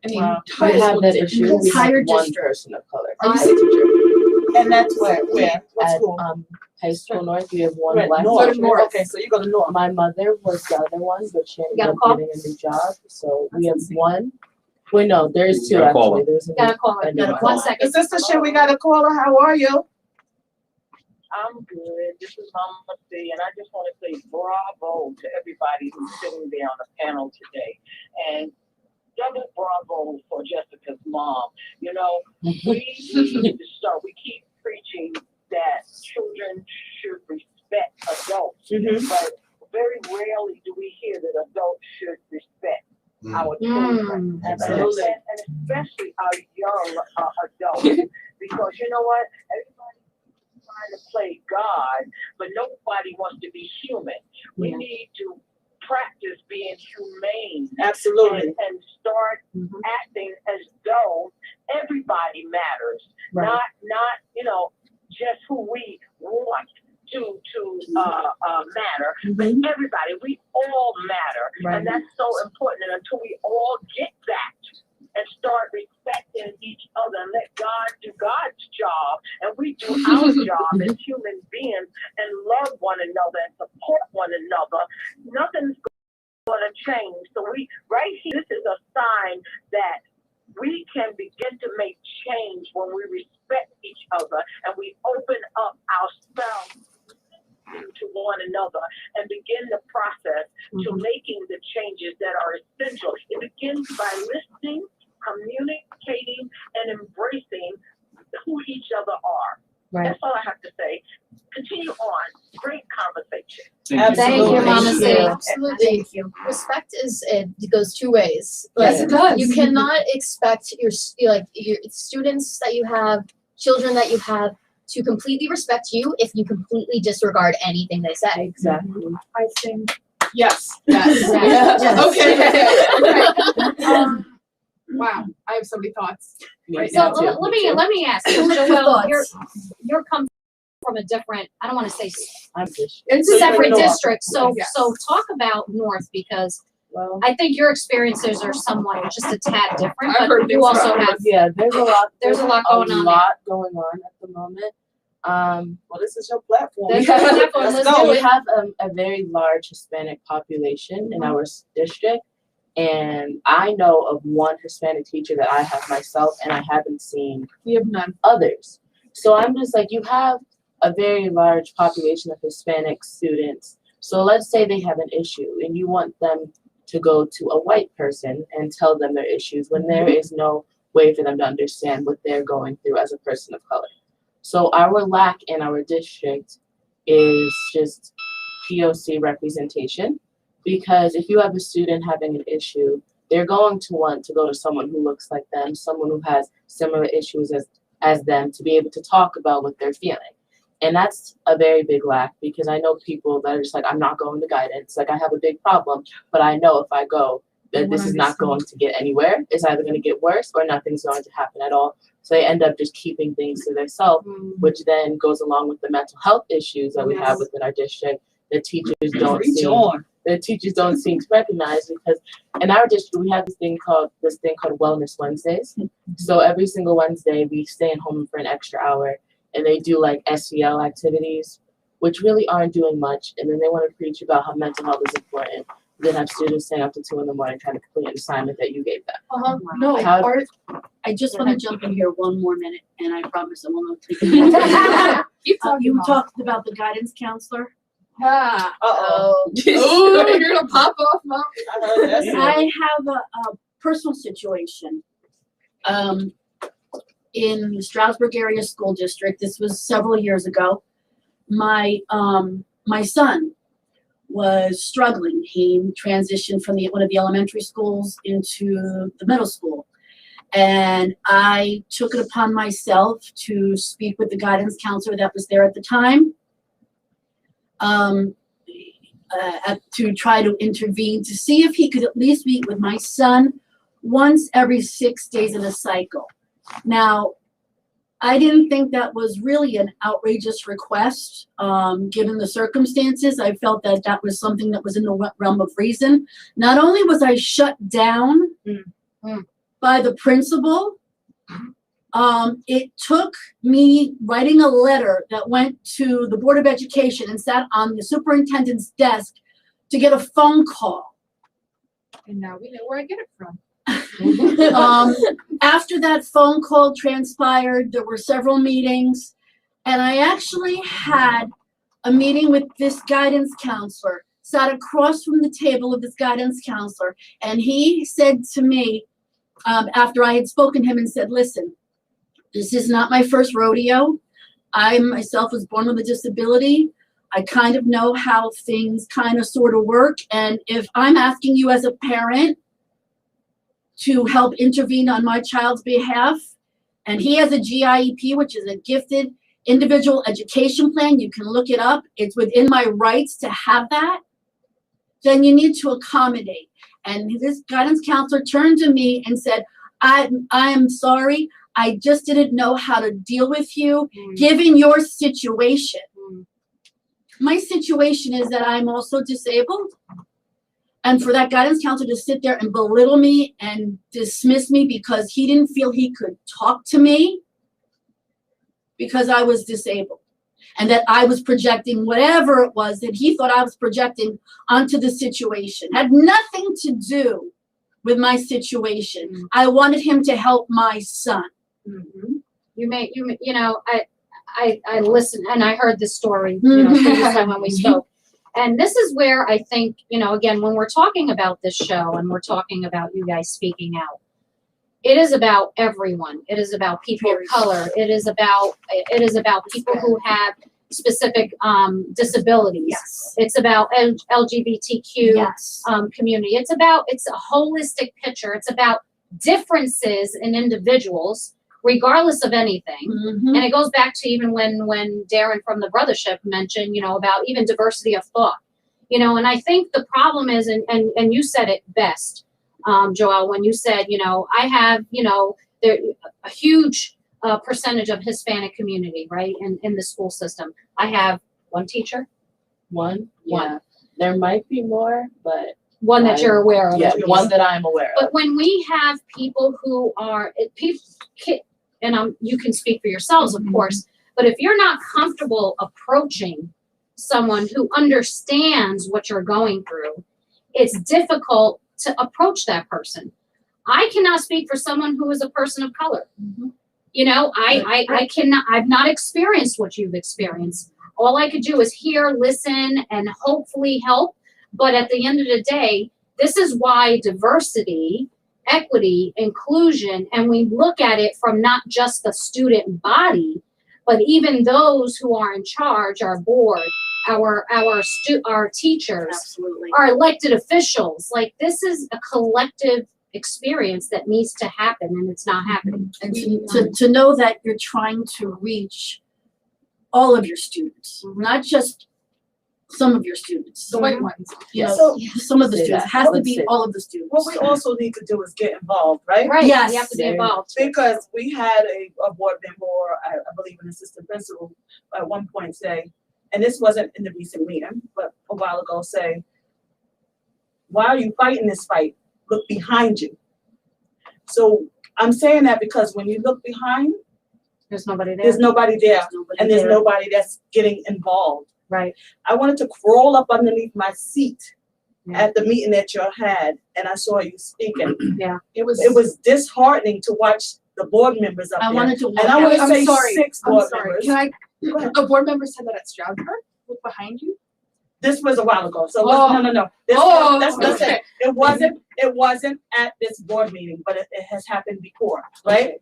I mean, Wow. We have school that district. issue. We have Entire one district. person of color. Are you a teacher? And that's where? What At school? High school north, we have one Right, black North. teacher. North. Okay, so you go to North. My mother was the other one, but she ended Got a up call? getting a new job. So we have one. Wait, no, there's 2 Got a call. actually. There's a Gotta new, call a her. new Gotta one. 1 second. Sister Shit, we got a caller. How are you? I'm good. This is Mama C, and I just want to say bravo to everybody who's sitting there on the panel today. And double bravo for Jessica's mom. You know, we need to start. We keep preaching that children should respect adults, but very rarely do we hear that adults should respect our children. Absolutely. And especially our young adults. Because you know what? Everybody's trying to play God, but nobody wants to be human. We need to practice being humane Absolutely. and start acting as though everybody matters. Right. Not you know, just who we want to matter, but everybody. We all matter. Right. And that's so important. And until we all get that and start respecting each other and let God do God's job and we do our job as human beings and love one another and support one another, nothing's going to change. So we, right here, this is a sign that we can begin to make change when we respect each other and we open up ourselves to one another and begin the process to making the changes that are essential. It begins by listening, communicating, and embracing who each other are. Right. That's all I have to say. Continue on. Great conversation. Thank you, Mama Thank C. you. Absolutely. Thank you. Respect it goes 2 ways. Yes, it does. You cannot expect your students that you have, children that you have, to completely respect you if you completely disregard anything they say. Exactly. I think yes. Yes. Yes. Okay. Wow. I have so many thoughts. Right So now, too. let me ask you, Joelle, you're coming from a different, I don't want to say I'm just, It's a separate North. district. So Yes. so talk about North because well, I think your experiences are somewhat just a tad different, I've heard but you things also about have yeah, there's a lot going on there. going on at the moment. Well, this is your platform. There's a platform. Let's do We it. have a very large Hispanic population in our district, and I know of one Hispanic teacher that I have myself, and I haven't seen We have none. others. So I'm just like, you have a very large population of Hispanic students. So let's say they have an issue, and you want them to go to a white person and tell them their issues when there is no way for them to understand what they're going through as a person of color. So our lack in our district is just POC representation, because if you have a student having an issue, they're going to want to go to someone who looks like them, someone who has similar issues as them, to be able to talk about what they're feeling. And that's a very big lack, because I know people that are just like, I'm not going to guidance. Like, I have a big problem, but I know if I go, that this is not going to get anywhere. It's either going to get worse or nothing's going to happen at all. So they end up just keeping things to themselves, which then goes along with the mental health issues that we have within our district. The teachers don't seem to recognize, because in our district we have this thing called Wellness Wednesdays. So every single Wednesday we stay in home for an extra hour, and they do like SEL activities which really aren't doing much, and then they want to preach about how mental health is important. Then have students staying up to 2 a.m. trying to complete an assignment that you gave them. No, How- I just want to jump in here one more minute, and I promise I will not take it. You talked about the guidance counselor. Oh, you're gonna pop off, Mom. I have a personal situation. In the Stroudsburg area school district, this was several years ago. My son was struggling. He transitioned from one of the elementary schools into the middle school. And I took it upon myself to speak with the guidance counselor that was there at the time, to try to intervene, to see if he could at least meet with my son once every 6 days in a cycle. Now, I didn't think that was really an outrageous request, given the circumstances. I felt that that was something that was in the realm of reason. Not only was I shut down by the principal, it took me writing a letter that went to the Board of Education and sat on the superintendent's desk to get a phone call. And now we know where I get it from. After that phone call transpired, there were several meetings, and I actually had a meeting with this guidance counselor, sat across from the table of this guidance counselor, and he said to me, after I had spoken to him and said, listen, this is not my first rodeo. I myself was born with a disability. I kind of know how things kind of sort of work, and if I'm asking you as a parent to help intervene on my child's behalf, and he has a GIEP, which is a gifted individual education plan. You can look it up. It's within my rights to have that. Then you need to accommodate. And this guidance counselor turned to me and said, I'm sorry. I just didn't know how to deal with you, given your situation. My situation is that I'm also disabled. And for that guidance counselor to sit there and belittle me and dismiss me because he didn't feel he could talk to me because I was disabled, and that I was projecting whatever it was that he thought I was projecting onto the situation, had nothing to do with my situation. I wanted him to help my son. You know, I listened and I heard this story, you know, previous time when we spoke. And this is where I think, you know, again, when we're talking about this show and we're talking about you guys speaking out, it is about everyone. It is about people of color. It is about people who have specific disabilities. Yes. It's about LGBTQ Yes. community. It's a holistic picture. It's about differences in individuals, regardless of anything. And it goes back to even when Darren from the Brothership mentioned, you know, about even diversity of thought, you know, and I think the problem is, and you said it best, Joelle, when you said, you know, I have, you know, there a huge percentage of Hispanic community, right, in the school system. I have one teacher. One. Yeah. There might be more, but one that you're aware of. Yeah, one that I'm aware of. But when we have people who are and you can speak for yourselves, of course, but if you're not comfortable approaching someone who understands what you're going through, it's difficult to approach that person. I cannot speak for someone who is a person of color. You know, I cannot, I've not experienced what you've experienced. All I could do is hear, listen, and hopefully help. But at the end of the day, this is why diversity, equity, inclusion, and we look at it from not just the student body, but even those who are in charge, our board, our teachers, Absolutely. our elected officials. Like, this is a collective experience that needs to happen, and it's not happening. And to know that you're trying to reach all of your students, not just some of your students. The white ones. You know, So- some of the students. It has to be all of the students. What we also need to do is get involved, right? Right, Yes. you have to be involved. Because we had a board member, or I believe an assistant principal, at one point say, and this wasn't in the recent meeting, but a while ago, say, why are you fighting this fight? Look behind you. So I'm saying that because when you look behind, There's nobody there. there's nobody there, Nobody and there's there. nobody that's getting involved. Right. I wanted to crawl up underneath my seat at the meeting that you had, and I saw you speaking. Yeah. It was disheartening to watch the board members up I there. wanted to walk and I out. want to I'm say sorry. 6 I'm board sorry. members. Can I? Go ahead. A board member said that at Stroudsburg. Look behind you. This was a while ago. So Oh. no. This Oh, that's listen. okay. It wasn't at this board meeting, but it has happened before, right?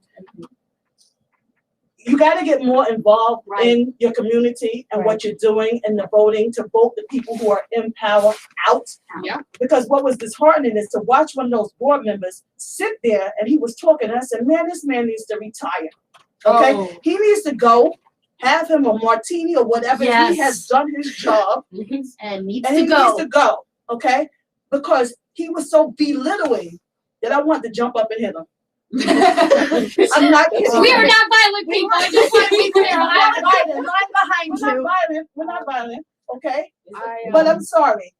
You got to get more involved in your community and what you're doing and the voting to vote the people who are in power out. Yeah. Because what was disheartening is to watch one of those board members sit there and he was talking and I said, man, this man needs to retire. Okay? Oh. He needs to go, have him a martini or whatever. Yes. He has done his job. And needs And to he go. needs to go, okay? Because he was so belittling that I wanted to jump up and hit him. I'm not kidding. We are not violent people. I just want to be clear. We're I'm not violent. behind We're not violent. We're not violent, okay? But I'm sorry.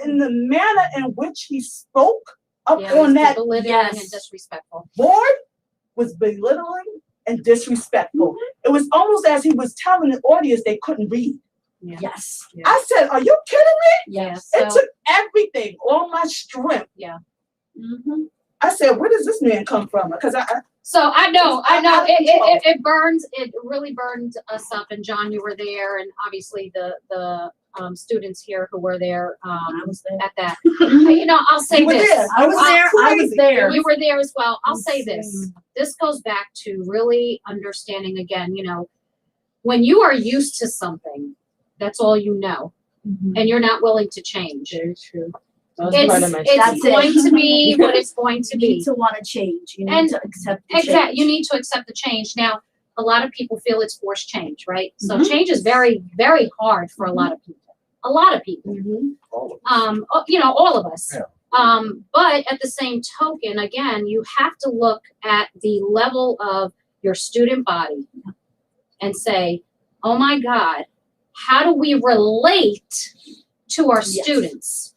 In the manner in which he spoke up on that belittling and disrespectful. board was belittling and disrespectful. It was almost as he was telling the audience they couldn't read. Yes. I said, are you kidding me? Yes. It took everything, all my strength. Yeah. I said, where does this man come from? Because So I know out of control. it burns. It really burned us up. And John, you were there, and obviously the students here who were there. I was there at that. You know, I'll say You were this. there. I was there. I was there. You were there as well. I'll say this. This goes back to really understanding again. You know, when you are used to something, that's all you know, and you're not willing to change. Very true. That was part of my It's going to be what it's going to be. You need to want to change. You need And to accept the Exactly. change. You need to accept the change. Now, a lot of people feel it's forced change, right? So change is very, very hard for a lot of people. A lot of people. You know, all of us. Yeah. But at the same token, again, you have to look at the level of your student body and say, oh my God, how do we relate to our students?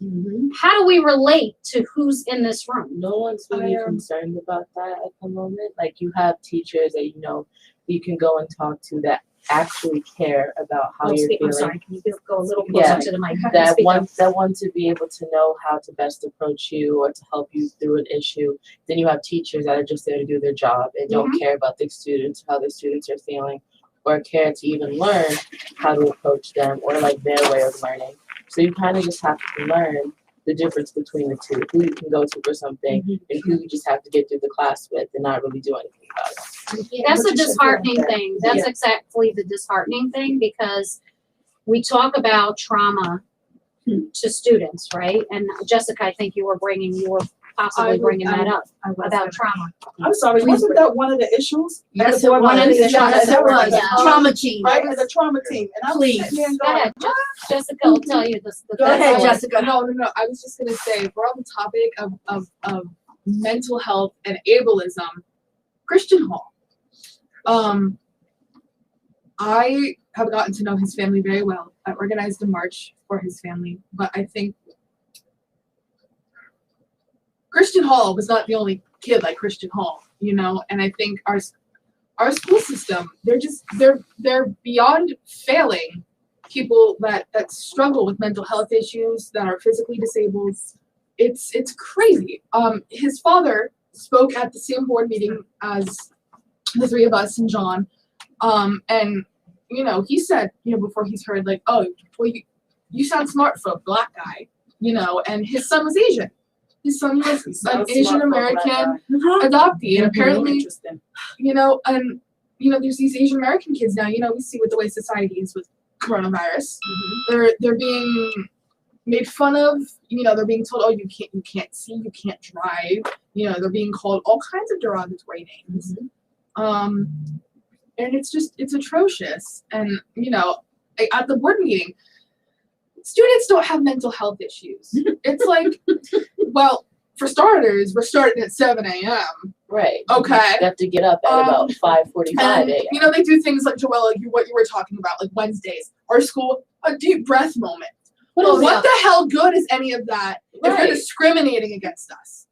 How do we relate to who's in this room? No one's really concerned about that at the moment. Like, you have teachers that you know you can go and talk to that actually care about how you're feeling. I'm sorry, can you go a little closer to the mic? That Speak up. want to be able to know how to best approach you or to help you through an issue. Then you have teachers that are just there to do their job and don't care about the students, how the students are feeling, or care to even learn how to approach them or like their way of learning. So you kind of just have to learn the difference between the two, who you can go to for something and who you just have to get through the class with and not really do anything about it. That's the disheartening thing. That's exactly the disheartening thing, because we talk about trauma to students, right? And Jessica, I think you were possibly bringing that up about trauma. I'm sorry, wasn't that one of the issues? Yes, it was. Yes, it was. Trauma team. Right, the trauma team. And I was sitting there and Go going, ahead, Jessica will tell you this. Go ahead, Jessica. No. I was just gonna say, if we're on the topic of mental health and ableism, Christian Hall. I have gotten to know his family very well. I organized a march for his family, but I think Christian Hall was not the only kid like Christian Hall, you know, and I think our school system, they're beyond failing people that struggle with mental health issues, that are physically disabled. It's crazy. His father spoke at the same board meeting as the three of us and John. And, you know, he said, you know, before he's heard, like, oh, well, you sound smart for a black guy, you know, and his son was Asian. His son was an Asian American adoptee. And apparently, you know, and, you know, there's these Asian American kids now, you know, we see with the way society is with coronavirus. They're being made fun of, you know, they're being told, oh, you can't see, you can't drive, you know, they're being called all kinds of derogatory names. And it's atrocious. And, you know, at the board meeting, students don't have mental health issues. It's like, well, for starters, we're starting at 7 a.m. Right. Okay. You have to get up at about 5:45 a.m. You know, they do things like, Joella, what you were talking about, like Wednesdays. Our school, a deep breath moment. What the hell good is any of that if you're discriminating against us?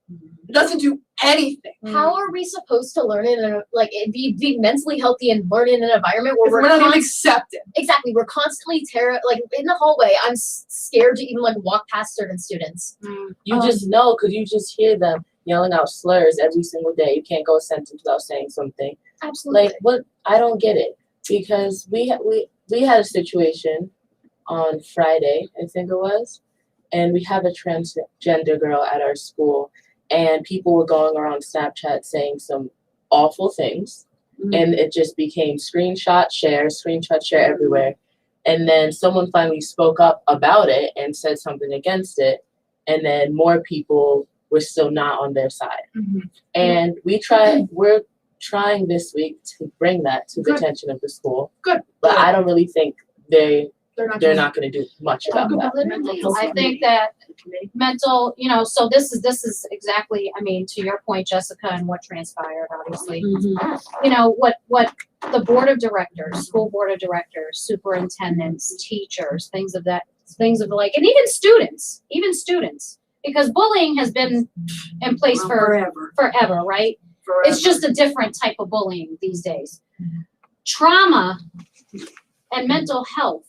It doesn't do anything. How are we supposed to learn in a, like, be mentally healthy and learn in an environment where We're not even accepted. Exactly. We're constantly like in the hallway. I'm scared to even like walk past certain students. You just know because you just hear them yelling out slurs every single day. You can't go a sentence without saying something. Absolutely. Like what? I don't get it because we had a situation on Friday, I think it was, and we have a transgender girl at our school, and people were going around Snapchat saying some awful things, and it just became screenshot share everywhere. And then someone finally spoke up about it and said something against it, and then more people were still not on their side. And we're trying this week to bring that to the attention of the school. Good. But I don't really think they're They're not going to do much about that. I think that mental, so this is exactly, I mean, to your point, Jessica, and what transpired, obviously. What the board of directors, school board of directors, superintendents, teachers, things of like, and even students, because bullying has been in place forever, right? Forever. It's just a different type of bullying these days. Trauma and mental health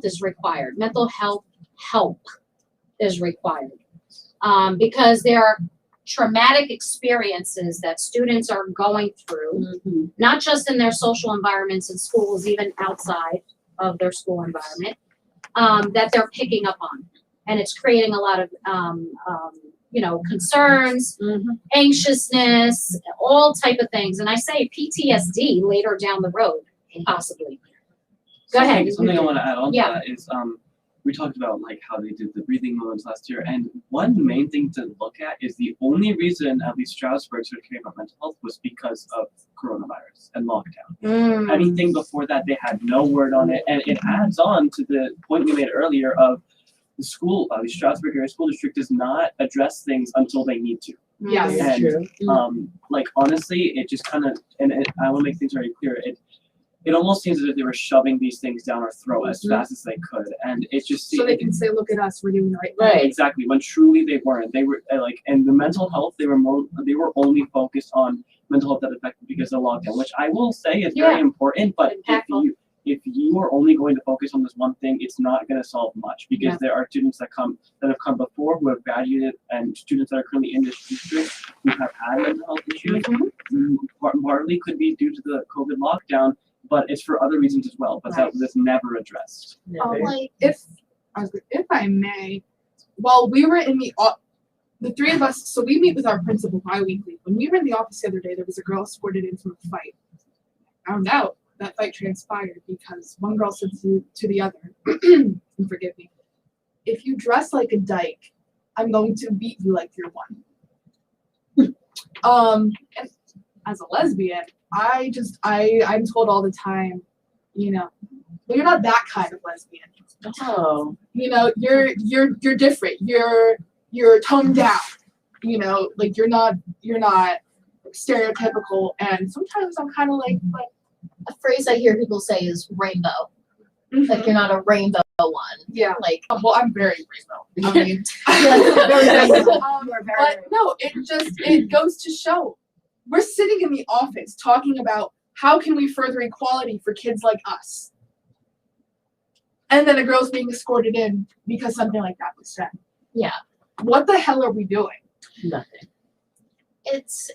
is required. Mental health help is required because there are traumatic experiences that students are going through, not just in their social environments in schools, even outside of their school environment, that they're picking up on. And it's creating a lot of, concerns, anxiousness, all type of things. And I say PTSD later down the road, possibly. Go ahead. Something I want to add on to Yeah. that is we talked about like how they did the breathing moments last year, and one main thing to look at is the only reason at least Stroudsburg started caring about mental health was because of coronavirus and lockdown. Anything before that, they had no word on it, and it adds on to the point we made earlier of the school, the Stroudsburg Area School District does not address things until they need to. Yes. And like honestly, it just kind of, and I want to make things very clear. It almost seems as if they were shoving these things down our throat as fast as they could, and it just So they can say, "Look at us, we're doing the right thing." right exactly when truly they weren't. They were like, and the mental health they were only focused on mental health that affected because of lockdown, which I will say is very important. But if you are only going to focus on this one thing, it's not going to solve much because there are students that have come before who have graduated, and students that are currently in this district who have had mental health issues. Partly could be due to the COVID lockdown, but it's for other reasons as well. But that was never addressed. If I may, while we were in the three of us, so we meet with our principal bi-weekly. When we were in the office the other day, there was a girl escorted into a fight. Found out that fight transpired because one girl said to the other, and forgive me, if you dress like a dyke, I'm going to beat you like you're one. And as a lesbian, I'm told all the time, well, you're not that kind of lesbian. Oh. You're different. You're toned down. Like you're not stereotypical. And sometimes I'm kind of like, but a phrase I hear people say is rainbow. Like you're not a rainbow one. Yeah. Like well, I'm very rainbow. I mean, very rainbow. But no, it goes to show. We're sitting in the office talking about how can we further equality for kids like us. And then a girl's being escorted in because something like that was said. Yeah. What the hell are we doing? Nothing. Is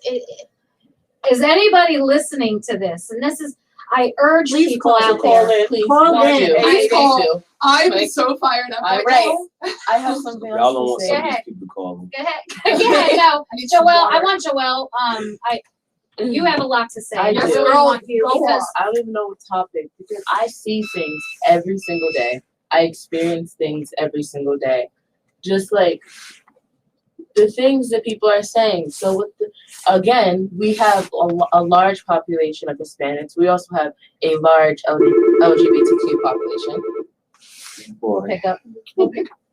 anybody listening to this? And this is, I urge people out there. Please call in. Please call. I'm so fired up. All right. I have something Y'all don't else want to some say. of these people calling. Go ahead. Yeah, no. Joelle, I want Joelle. You have a lot to say. I and do. really want you because I don't even know what topic because I see things every single day. I experience things every single day. Just like the things that people are saying. So again, we have a large population of Hispanics. We also have a large LGBTQ population. we'll pick up.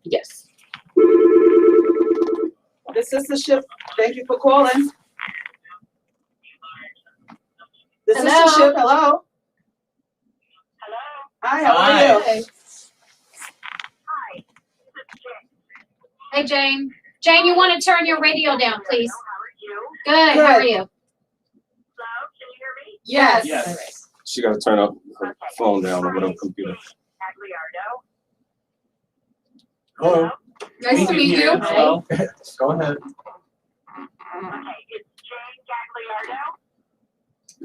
Yes. The sistership, thank you for calling. The sistership, hello. Hello. Hi, how are you? Hey, Jane. Jane, you want to turn your radio down, please? How are you? Good. How are you? Hello, can you hear me? Yes. Yes. She gotta turn up her phone down or whatever computer. Cagliardo. Hello, Nice to meet you. Hello. go ahead. Okay, it's Jane Gagliardo.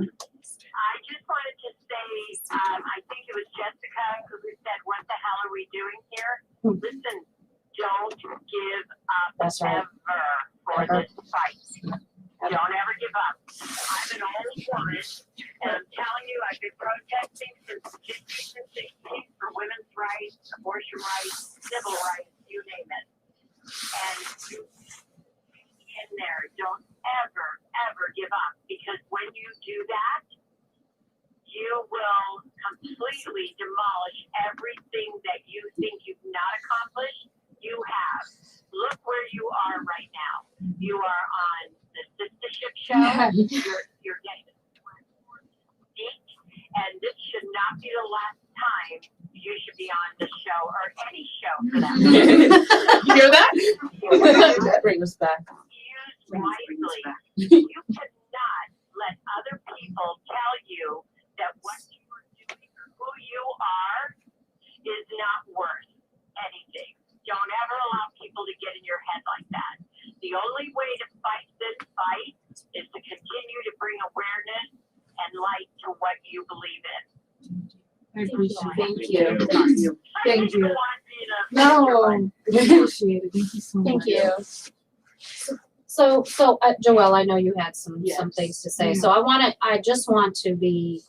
I just wanted to say, I think it was Jessica who said, "What the hell are we doing here?" Listen, don't give up That's right. ever for this fight. Don't ever give up. I'm an old woman, and I'm telling you, I've been protesting since the 50s and 60s for women's rights, abortion rights, civil rights, you name it. And you in there, don't ever give up, because when you do that, you will completely demolish everything that you think you've not accomplished. You have. Look where you are right now. You are on the sistership show. You're getting speak, and this should not be the last time you should be on the show, or any show for that matter. You hear that? Bring us back. Use wisely. You cannot let other people tell you that what you are doing or who you are is not worth anything. Don't ever allow people to get in your head like that. The only way to fight this fight is to continue to bring awareness and light to what you believe in. I appreciate it. Thank you. Thank you. I want you to No, I appreciate it. Thank you so much. Thank you. So, Joelle, I know you had some things to say. So I just want to be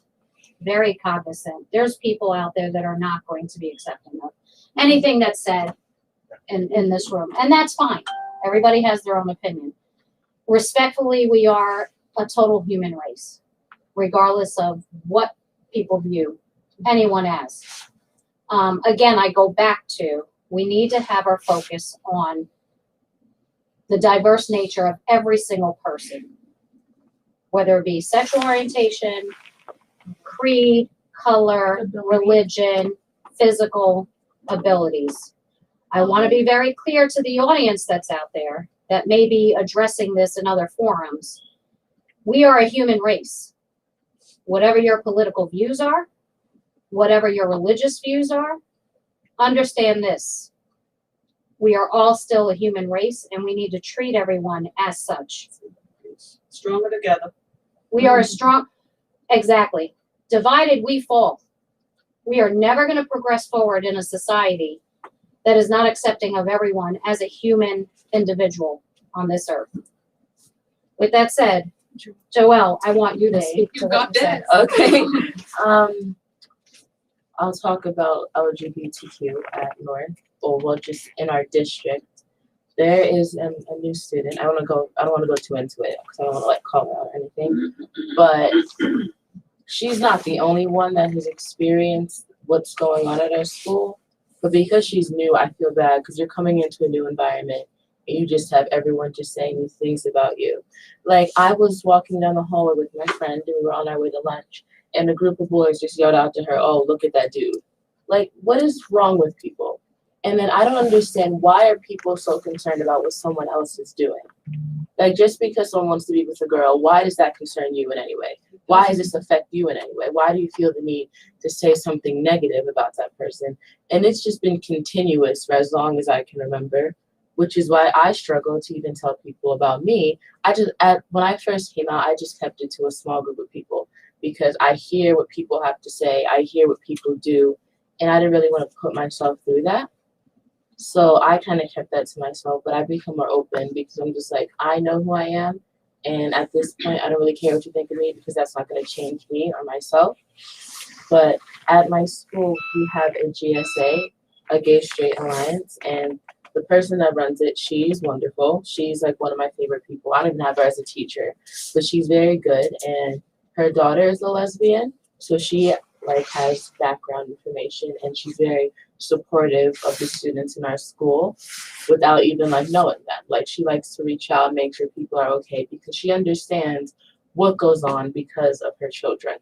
very cognizant. There's people out there that are not going to be accepting of anything that's said in this room, and that's fine. Everybody has their own opinion. Respectfully, we are a total human race, regardless of what people view anyone as. Again, I go back to, we need to have our focus on the diverse nature of every single person, whether it be sexual orientation, creed, color, religion, physical abilities. I want to be very clear to the audience that's out there that may be addressing this in other forums. We are a human race. Whatever your political views are, whatever your religious views are, understand this. We are all still a human race, and we need to treat everyone as such. Stronger together. We are a strong, exactly. Divided, we fall. We are never going to progress forward in a society that is not accepting of everyone as a human individual on this earth. With that said, Joelle, I want you to speak to what you said. Okay. I'll talk about LGBTQ at North, or well, just in our district. There is a new student. I don't want to go too into it because I don't want to call her out or anything. But she's not the only one that has experienced what's going on at our school. But because she's new, I feel bad because you're coming into a new environment and you just have everyone just saying these things about you. Like, I was walking down the hallway with my friend and we were on our way to lunch, and a group of boys just yelled out to her, "Oh, look at that dude." Like, what is wrong with people? And then I don't understand, why are people so concerned about what someone else is doing? Like, just because someone wants to be with a girl, why does that concern you in any way? Why does this affect you in any way? Why do you feel the need to say something negative about that person? And it's just been continuous for as long as I can remember, which is why I struggle to even tell people about me. When I first came out, I just kept it to a small group of people because I hear what people have to say. I hear what people do, and I didn't really want to put myself through that. So I kind of kept that to myself, but I've become more open because I'm just like, I know who I am. And at this point, I don't really care what you think of me because that's not going to change me or myself. But at my school, we have a GSA, a Gay Straight Alliance, and the person that runs it, she's wonderful. She's like one of my favorite people. I don't even have her as a teacher, but she's very good. And her daughter is a lesbian, so she like has background information, and she's very supportive of the students in our school without even like knowing them. Like, she likes to reach out and make sure people are okay because she understands what goes on because of her children.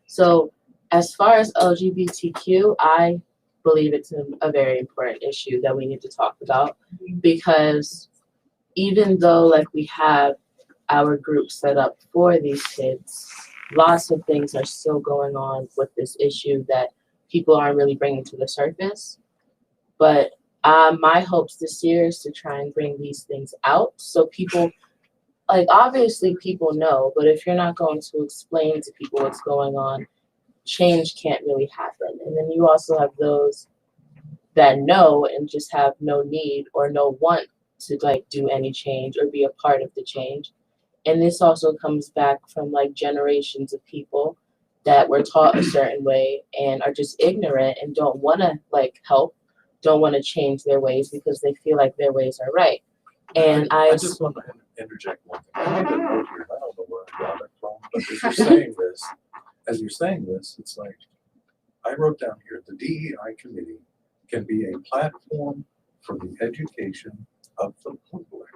So as far as LGBTQ, I believe it's a very important issue that we need to talk about, because even though like we have our group set up for these kids, lots of things are still going on with this issue that people aren't really bringing to the surface. But my hopes this year is to try and bring these things out so people, like obviously people know, but if you're not going to explain to people what's going on, change can't really happen. And then you also have those that know and just have no need or no want to like do any change or be a part of the change. And this also comes back from like generations of people that were taught a certain way and are just ignorant and don't want to like help, don't want to change their ways because they feel like their ways are right. And I just want to interject one thing. I have a note here. I don't know where I got it from, but as you're saying this, it's like I wrote down here, the DEI committee can be a platform for the education of the public.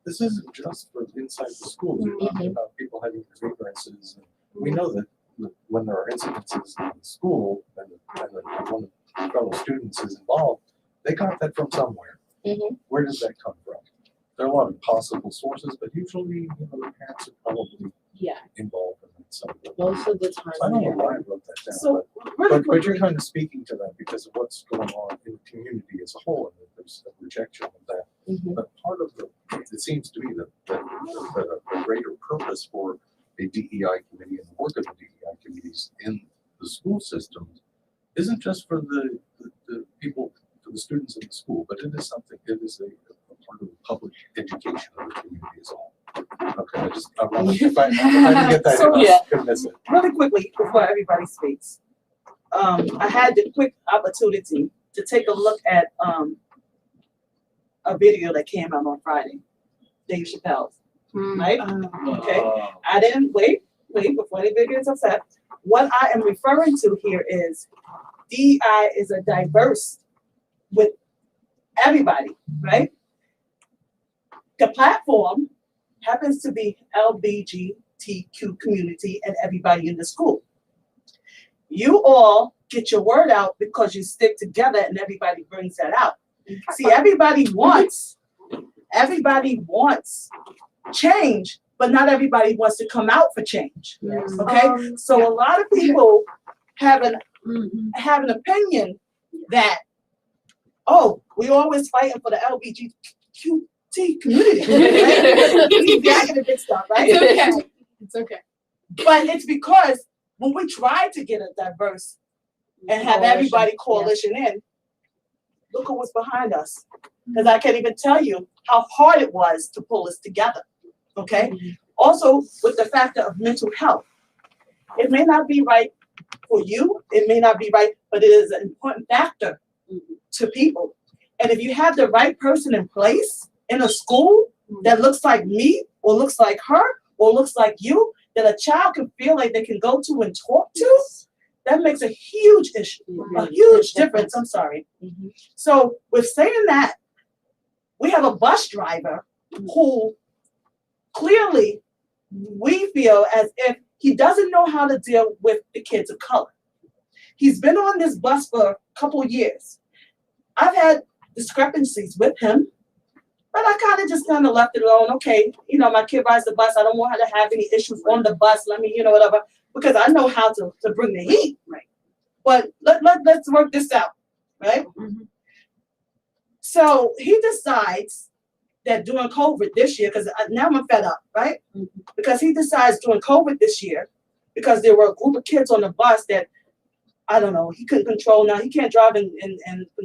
This isn't just for inside the schools. You're talking about people having grievances. We know that when there are incidences in the school and one of the fellow students is involved, they got that from somewhere. Where does that come from? There are a lot of possible sources, but usually, the parents are probably involved in that somewhere. Most of the time. I don't know why I wrote that down, So, but you're kind of speaking to that because of what's going on in the community as a whole, and there's a rejection of that. But part of it seems to me that a greater purpose for a DEI committee and the work of the DEI committees in the school systems isn't just for the people, for the students in the school, but it is something, it is a part of the public education of the community as a whole. Okay, I want to, if I didn't get that, So, I couldn't miss it. really quickly before everybody speaks, I had the quick opportunity to take a look at a video that came out on Friday, Dave Chappelle's, right? Okay, I didn't wait before anybody gets upset. What I am referring to here is DEI is a diverse with everybody, right? The platform happens to be LGBTQ community and everybody in the school. You all get your word out because you stick together and everybody brings that out. See, everybody wants change, but not everybody wants to come out for change. Okay, so a lot of people have an opinion that, oh, we always fighting for the LGBTQ community. Right? Keep dragging the big stuff, right? It's okay. But it's because when we try to get a diverse and have everybody coalition in, look at what's behind us. Because I can't even tell you how hard it was to pull us together. Okay? Also, with the factor of mental health, it may not be right for you, it may not be right, but it is an important factor to people. And if you have the right person in place in a school that looks like me, or looks like her, or looks like you, that a child can feel like they can go to and talk to, that makes a huge issue, a huge difference. I'm sorry. So with saying that, we have a bus driver who clearly we feel as if he doesn't know how to deal with the kids of color. He's been on this bus for a couple years. I've had discrepancies with him, but I kind of left it alone. Okay, my kid rides the bus. I don't want her to have any issues on the bus. Let me, whatever, because I know how to bring the heat. Right. But let's work this out, right? So he decides that during COVID this year, because now I'm fed up, right? Because he decides during COVID this year, because there were a group of kids on the bus that, I don't know, he couldn't control. Now he can't drive and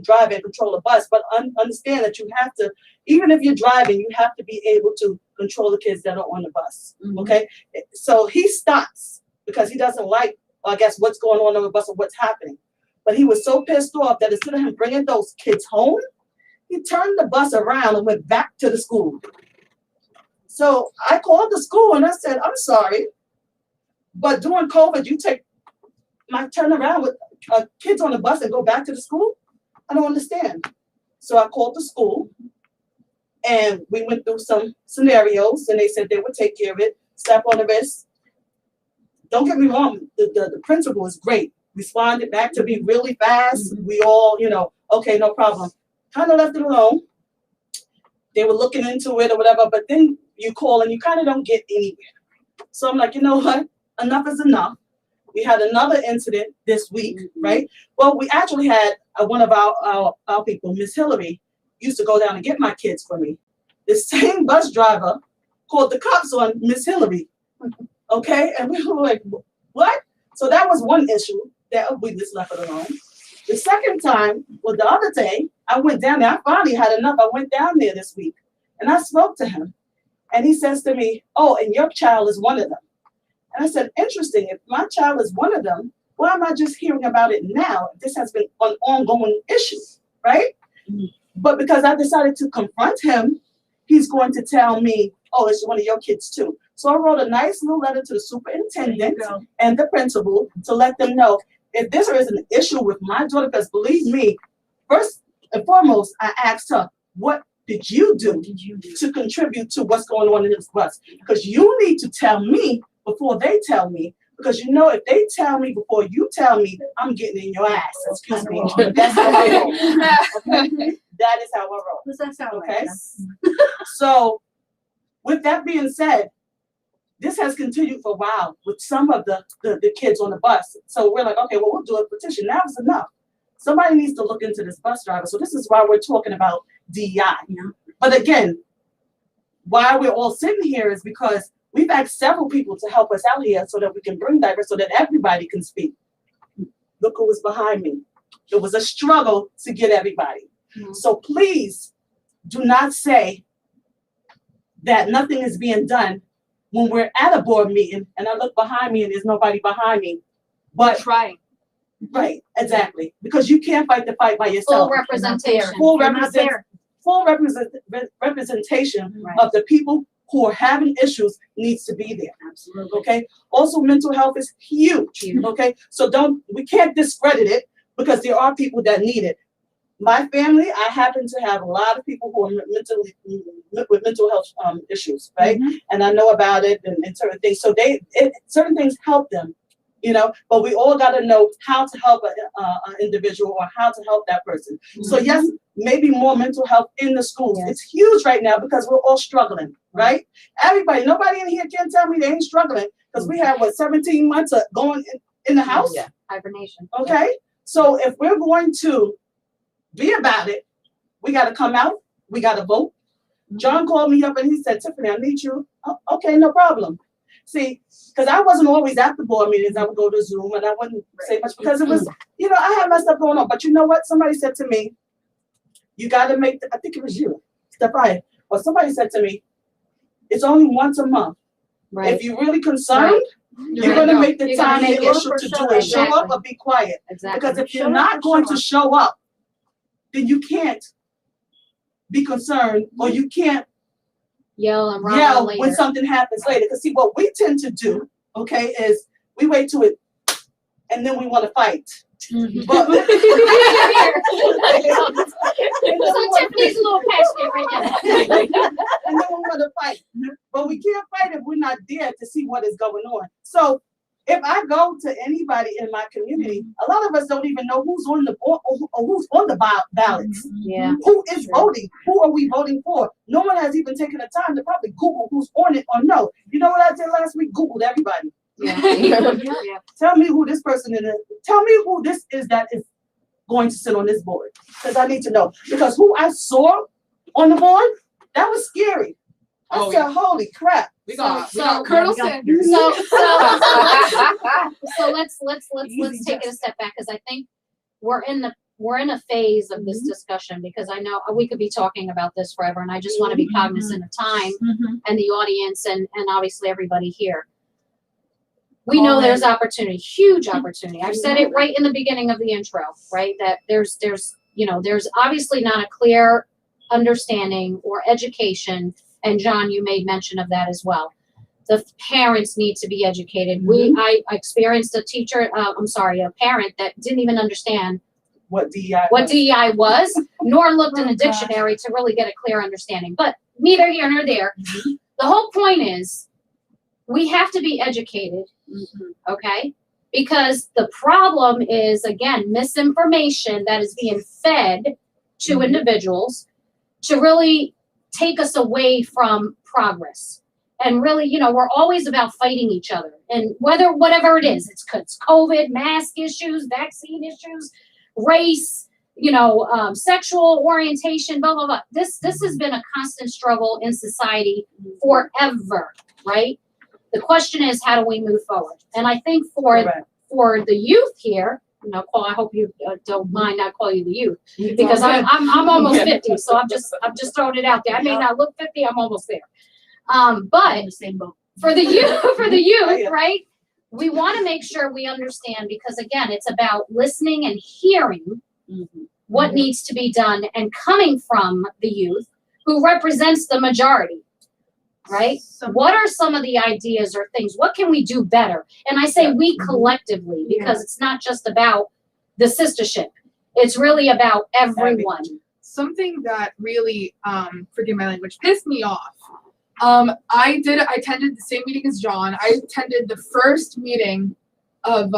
drive and control a bus, but understand that you have to, even if you're driving, you have to be able to control the kids that are on the bus. Okay, so he stops because he doesn't like, I guess, what's going on the bus or what's happening. But he was so pissed off that instead of him bringing those kids home, he turned the bus around and went back to the school. So I called the school and I said, I'm sorry, but during COVID, you turn around with kids on the bus and go back to the school? I don't understand. So I called the school and we went through some scenarios and they said they would take care of it, slap on the wrist. Don't get me wrong, the principal is great, responded back to me really fast. We all, okay, no problem. Kind of left it alone. They were looking into it or whatever, but then you call and you kind of don't get anywhere. So I'm like, you know what? Enough is enough. We had another incident this week, right? Well, we actually had one of our people, Miss Hillary, used to go down and get my kids for me. The same bus driver called the cops on Miss Hillary. Okay, and we were like, what? So that was one issue that we just left it alone. The second time, well, the other day, I went down there. I finally had enough. I went down there this week and I spoke to him. And he says to me, oh, and your child is one of them. And I said, interesting. If my child is one of them, why am I just hearing about it now? This has been an ongoing issue, right? But because I decided to confront him, he's going to tell me, oh, it's one of your kids too. So I wrote a nice little letter to the superintendent and the principal to let them know if this is an issue with my daughter, because believe me, first and foremost, I asked her, what did you do to contribute to what's going on in this bus? Because you need to tell me before they tell me. Because if they tell me before you tell me, I'm getting in your ass. Excuse me. That's how I roll. Okay? That is how I roll. Does that sound okay? So, with that being said, this has continued for a while with some of the kids on the bus. So we're like, okay, well, we'll do a petition. Now is enough. Somebody needs to look into this bus driver. So this is why we're talking about DEI. But again, why we're all sitting here is because we've asked several people to help us out here so that we can bring diversity, so that everybody can speak. Look who was behind me. It was a struggle to get everybody. So please do not say that nothing is being done when we're at a board meeting and I look behind me and there's nobody behind me. But trying. Right, exactly. Because you can't fight the fight by yourself. Full representation. Full representation of the people who are having issues needs to be there. Absolutely. Okay. Also, mental health is huge. Okay. So we can't discredit it because there are people that need it. My family, I happen to have a lot of people who are with mental health issues, right? And I know about it and certain things. So certain things help them, but we all got to know how to help an individual or how to help that person. So yes, maybe more mental health in the schools. It's huge right now because we're all struggling, right? Everybody, nobody in here can tell me they ain't struggling because we have 17 months of going in the house. Hibernation. Okay. So if we're going to be about it, we got to come out. We got to vote. John called me up and he said, Tiffany, I need you. Oh, okay, no problem. See, because I wasn't always at the board meetings. I would go to Zoom and I wouldn't say much because it was, I had my stuff going on. But you know what? Somebody said to me, you got to make, I think it was you, Stephanie, or somebody said to me, it's only once a month. Right. If you're really concerned, you're going to make the time and issue to do it. Show up or be quiet. Exactly. Because if you're not going to show up, then you can't be concerned or you can't yell when something happens later. Because see, what we tend to do, okay, is we wait till it and then we want to fight. But so Tiffany's a little passionate right now. And then we want to fight. But we can't fight if we're not there to see what is going on. So if I go to anybody in my community, a lot of us don't even know who's on the board or who's on the ballots. Yeah. Who is voting? Who are we voting for? No one has even taken the time to probably Google who's on it or no. You know what I did last week? Googled everybody. Yeah. Tell me who this person is. Tell me who this is that is going to sit on this board. Because I need to know. Because who I saw on the board, that was scary. I said, holy crap. So Colonel Sanders. So let's take it a step back because I think we're in a phase of this discussion because I know we could be talking about this forever and I just want to be cognizant of time and the audience and obviously everybody here. We know there's opportunity, huge opportunity. I've said it right in the beginning of the intro, right? That there's obviously not a clear understanding or education. And John, you made mention of that as well. The parents need to be educated. I experienced a parent that didn't even understand what DEI was, nor looked in the dictionary to really get a clear understanding. But neither here nor there. The whole point is we have to be educated, okay? Because the problem is, again, misinformation that is being fed to individuals to really take us away from progress. And really, you know, we're always about fighting each other. And whatever it is, it's COVID, mask issues, vaccine issues, race, you know, sexual orientation, blah, blah, blah. This has been a constant struggle in society forever, right? The question is, how do we move forward? And I think for the youth here, you know, Paul, I hope you don't mind not calling you the youth, because I'm almost 50, so I'm just throwing it out there. I may not look 50, I'm almost there. But for the youth, right? We want to make sure we understand, because again, it's about listening and hearing what needs to be done, and coming from the youth who represents the majority, right? What are some of the ideas or things? What can we do better? And I say we collectively, because it's not just about the sistership. It's really about everyone. Something that really, forgive my language, pissed me off. I attended the same meeting as John. I attended the first meeting of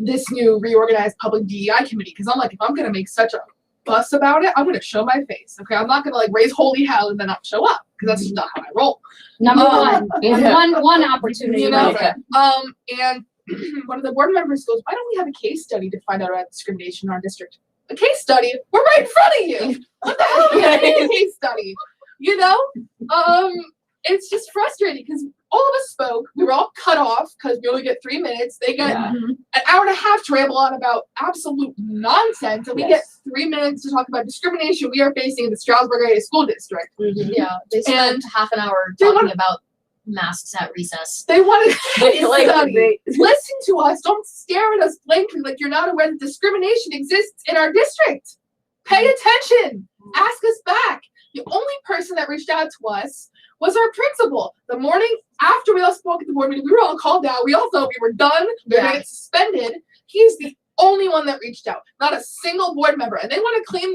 this new reorganized public DEI committee, because I'm like, if I'm gonna make such a fuss about it, I'm gonna show my face. Okay, I'm not gonna like raise holy hell and then not show up, because that's just not how I roll. Number one opportunity. You know, right? And one of the board members goes, "Why don't we have a case study to find out about discrimination in our district?" A case study? We're right in front of you. What the hell is a case study? You know, it's just frustrating, because all of us spoke. We were all cut off because we only get 3 minutes. They get an hour and a half to ramble on about absolute nonsense, and we get 3 minutes to talk about discrimination we are facing in the Stroudsburg area school district. Yeah, they spent half an hour talking about masks at recess. They want to listen to us. Don't stare at us blankly like you're not aware that discrimination exists in our district. Pay attention. Ask us back. The only person that reached out to us was our principal. The morning after we all spoke at the board meeting, we were all called out. We all thought we were done. We were going to get suspended. He's the only one that reached out. Not a single board member. And they want to claim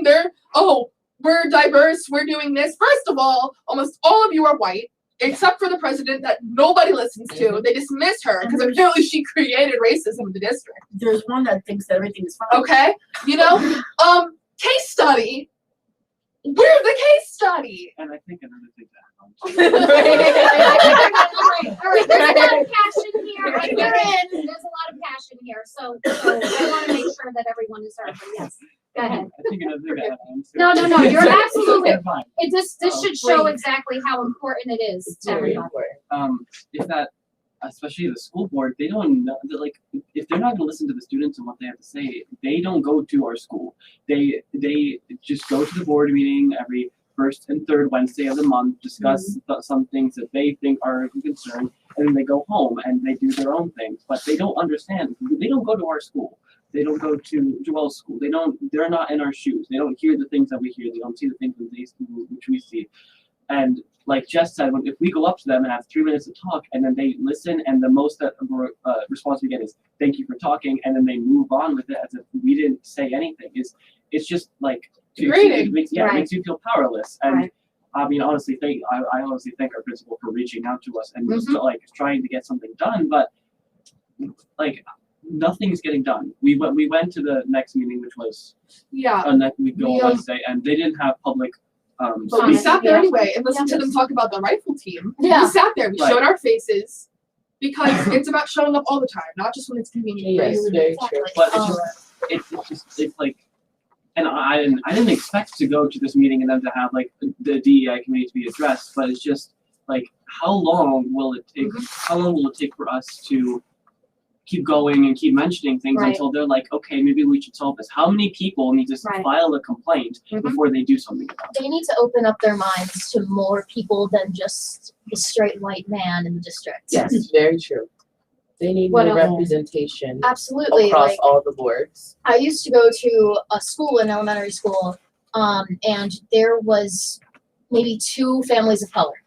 we're diverse, we're doing this. First of all, almost all of you are white, except for the president that nobody listens to. They dismiss her because apparently she created racism in the district. There's one that thinks that everything is fine. Okay? You know? Case study. Where's the case study? And I think another thing that There's a lot of passion here. I get it. There's a lot of passion here. So I want to make sure that everyone is heard. But yes, go ahead. I think another thing that happens. No. You're absolutely. Fine. This should show exactly how important it is to everybody. Is that, especially the school board, they don't know, like, if they're not going to listen to the students and what they have to say, they don't go to our school. They just go to the board meeting every first and third Wednesday of the month, discuss some things that they think are a concern, and then they go home and they do their own things. But they don't understand. They don't go to our school. They don't go to Joelle's school. They're not in our shoes. They don't hear the things that we hear. They don't see the things which we see. And like Jess said, if we go up to them and have 3 minutes to talk, and then they listen, and the most response we get is "thank you for talking," and then they move on with it as if we didn't say anything. It's just like it makes you feel powerless. And I mean, honestly, I honestly thank our principal for reaching out to us and just like trying to get something done, but like nothing's getting done. We went to the next meeting, which was next week on Wednesday, and they didn't have public. But we sat there anyway and listened to them talk about the rifle team. We sat there, we showed our faces, because it's about showing up all the time, not just when it's convenient. Yes, very true. But it's like, and I didn't expect to go to this meeting and then to have like the DEI committee to be addressed, but it's just like, how long will it take? How long will it take for us to keep going and keep mentioning things until they're like, okay, maybe we should solve this? How many people need to file a complaint before they do something about it? They need to open up their minds to more people than just the straight white man in the district. Yes, very true. They need more representation. Absolutely. Across all the boards. I used to go to a school, an elementary school, and there was maybe 2 families of color.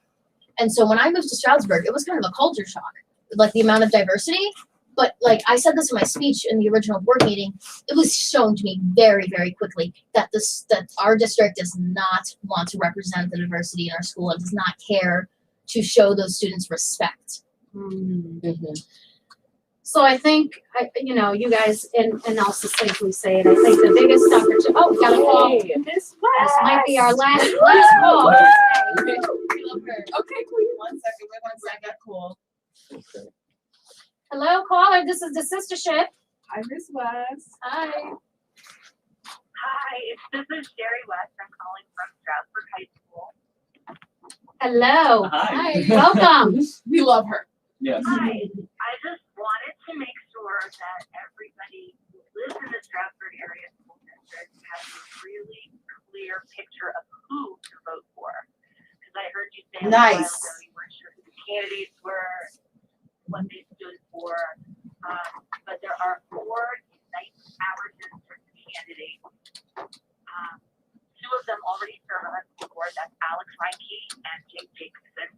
And so when I moved to Stroudsburg, it was kind of a culture shock, like the amount of diversity. But like I said this in my speech in the original board meeting, it was shown to me very, very quickly that our district does not want to represent the diversity in our school and does not care to show those students respect. So I think, you guys, and I'll succinctly say it, I think the biggest opportunity, oh, we got a call. Hey, Miss This might be our last West. call. Okay, please. 1 second. Wait 1 second. Cool. Okay. Hello, caller, this is the sistership. Hi, Miss West. Hi. Hi, this is Sherry West. I'm calling from Stratford High School. Hello. Hi. Welcome. We love her. Yes. Hi, I just wanted to make sure that everybody who lives in the Stratford area school district has a really clear picture of who to vote for. Because I heard you say a while Nice. ago you weren't sure who the candidates were, what they stood for. But there are 4 Unite Our District candidates. 2 of them already serve on the school board. That's Alex Reinke and Jake Jacobson.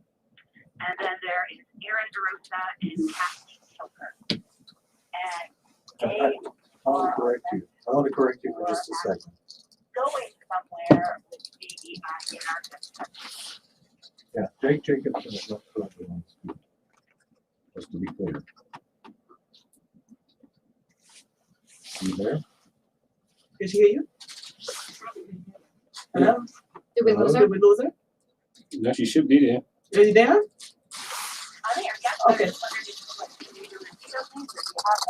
And then there is Erin DeRosa and Kathleen Kilker. And they I want to correct you for just a second. going somewhere with DEI in our district. Yeah, Jake Jacobson is not currently on school. Just to be clear. You there? Did she hear you? Hello? Did we lose her? Did we lose her? No, she should be there. Are you there? I'm there, yes. Okay. I just wondered if you would like to do the video things or do you have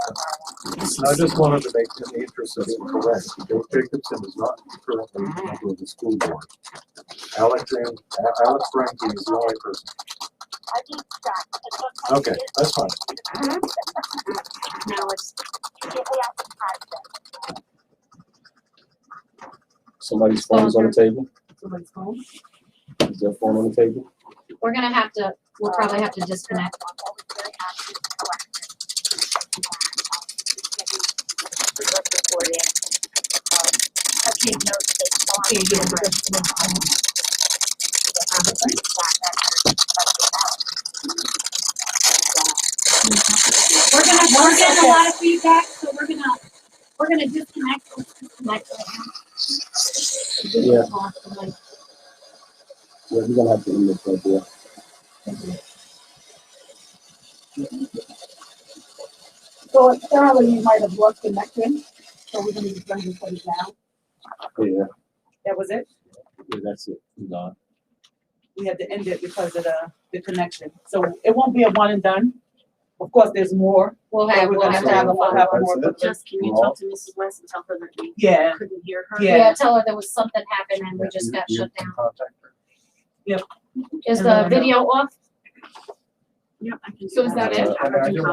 those? And I just wanted to make, in the interest of being correct, Jake Jacobson is not currently a member of the school board. Alex Frankie is the only person. I think that. Okay, that's fine. No, it's, Somebody's phone is on the table. Somebody's phone? Is their phone on the table? we'll probably have to disconnect. We're getting a lot of feedback, so we're gonna disconnect. Disconnect right now. Yeah. Yeah, we're gonna have to end this right there. So apparently you might have lost connection, so we're gonna just put it down. Yeah, That was it? yeah, that's it. No. We had to end it because of the connection. So it won't be a one and done. Of course, there's more. We'll We're have gonna have to have a That's follow-up it. more. but- Just, can you talk to Mrs. West and tell her that we Yeah, couldn't hear her? yeah. tell her there was something happened and we just got shut down. Contact her. Is the video off? Yeah, I can. So is that it? I didn't want to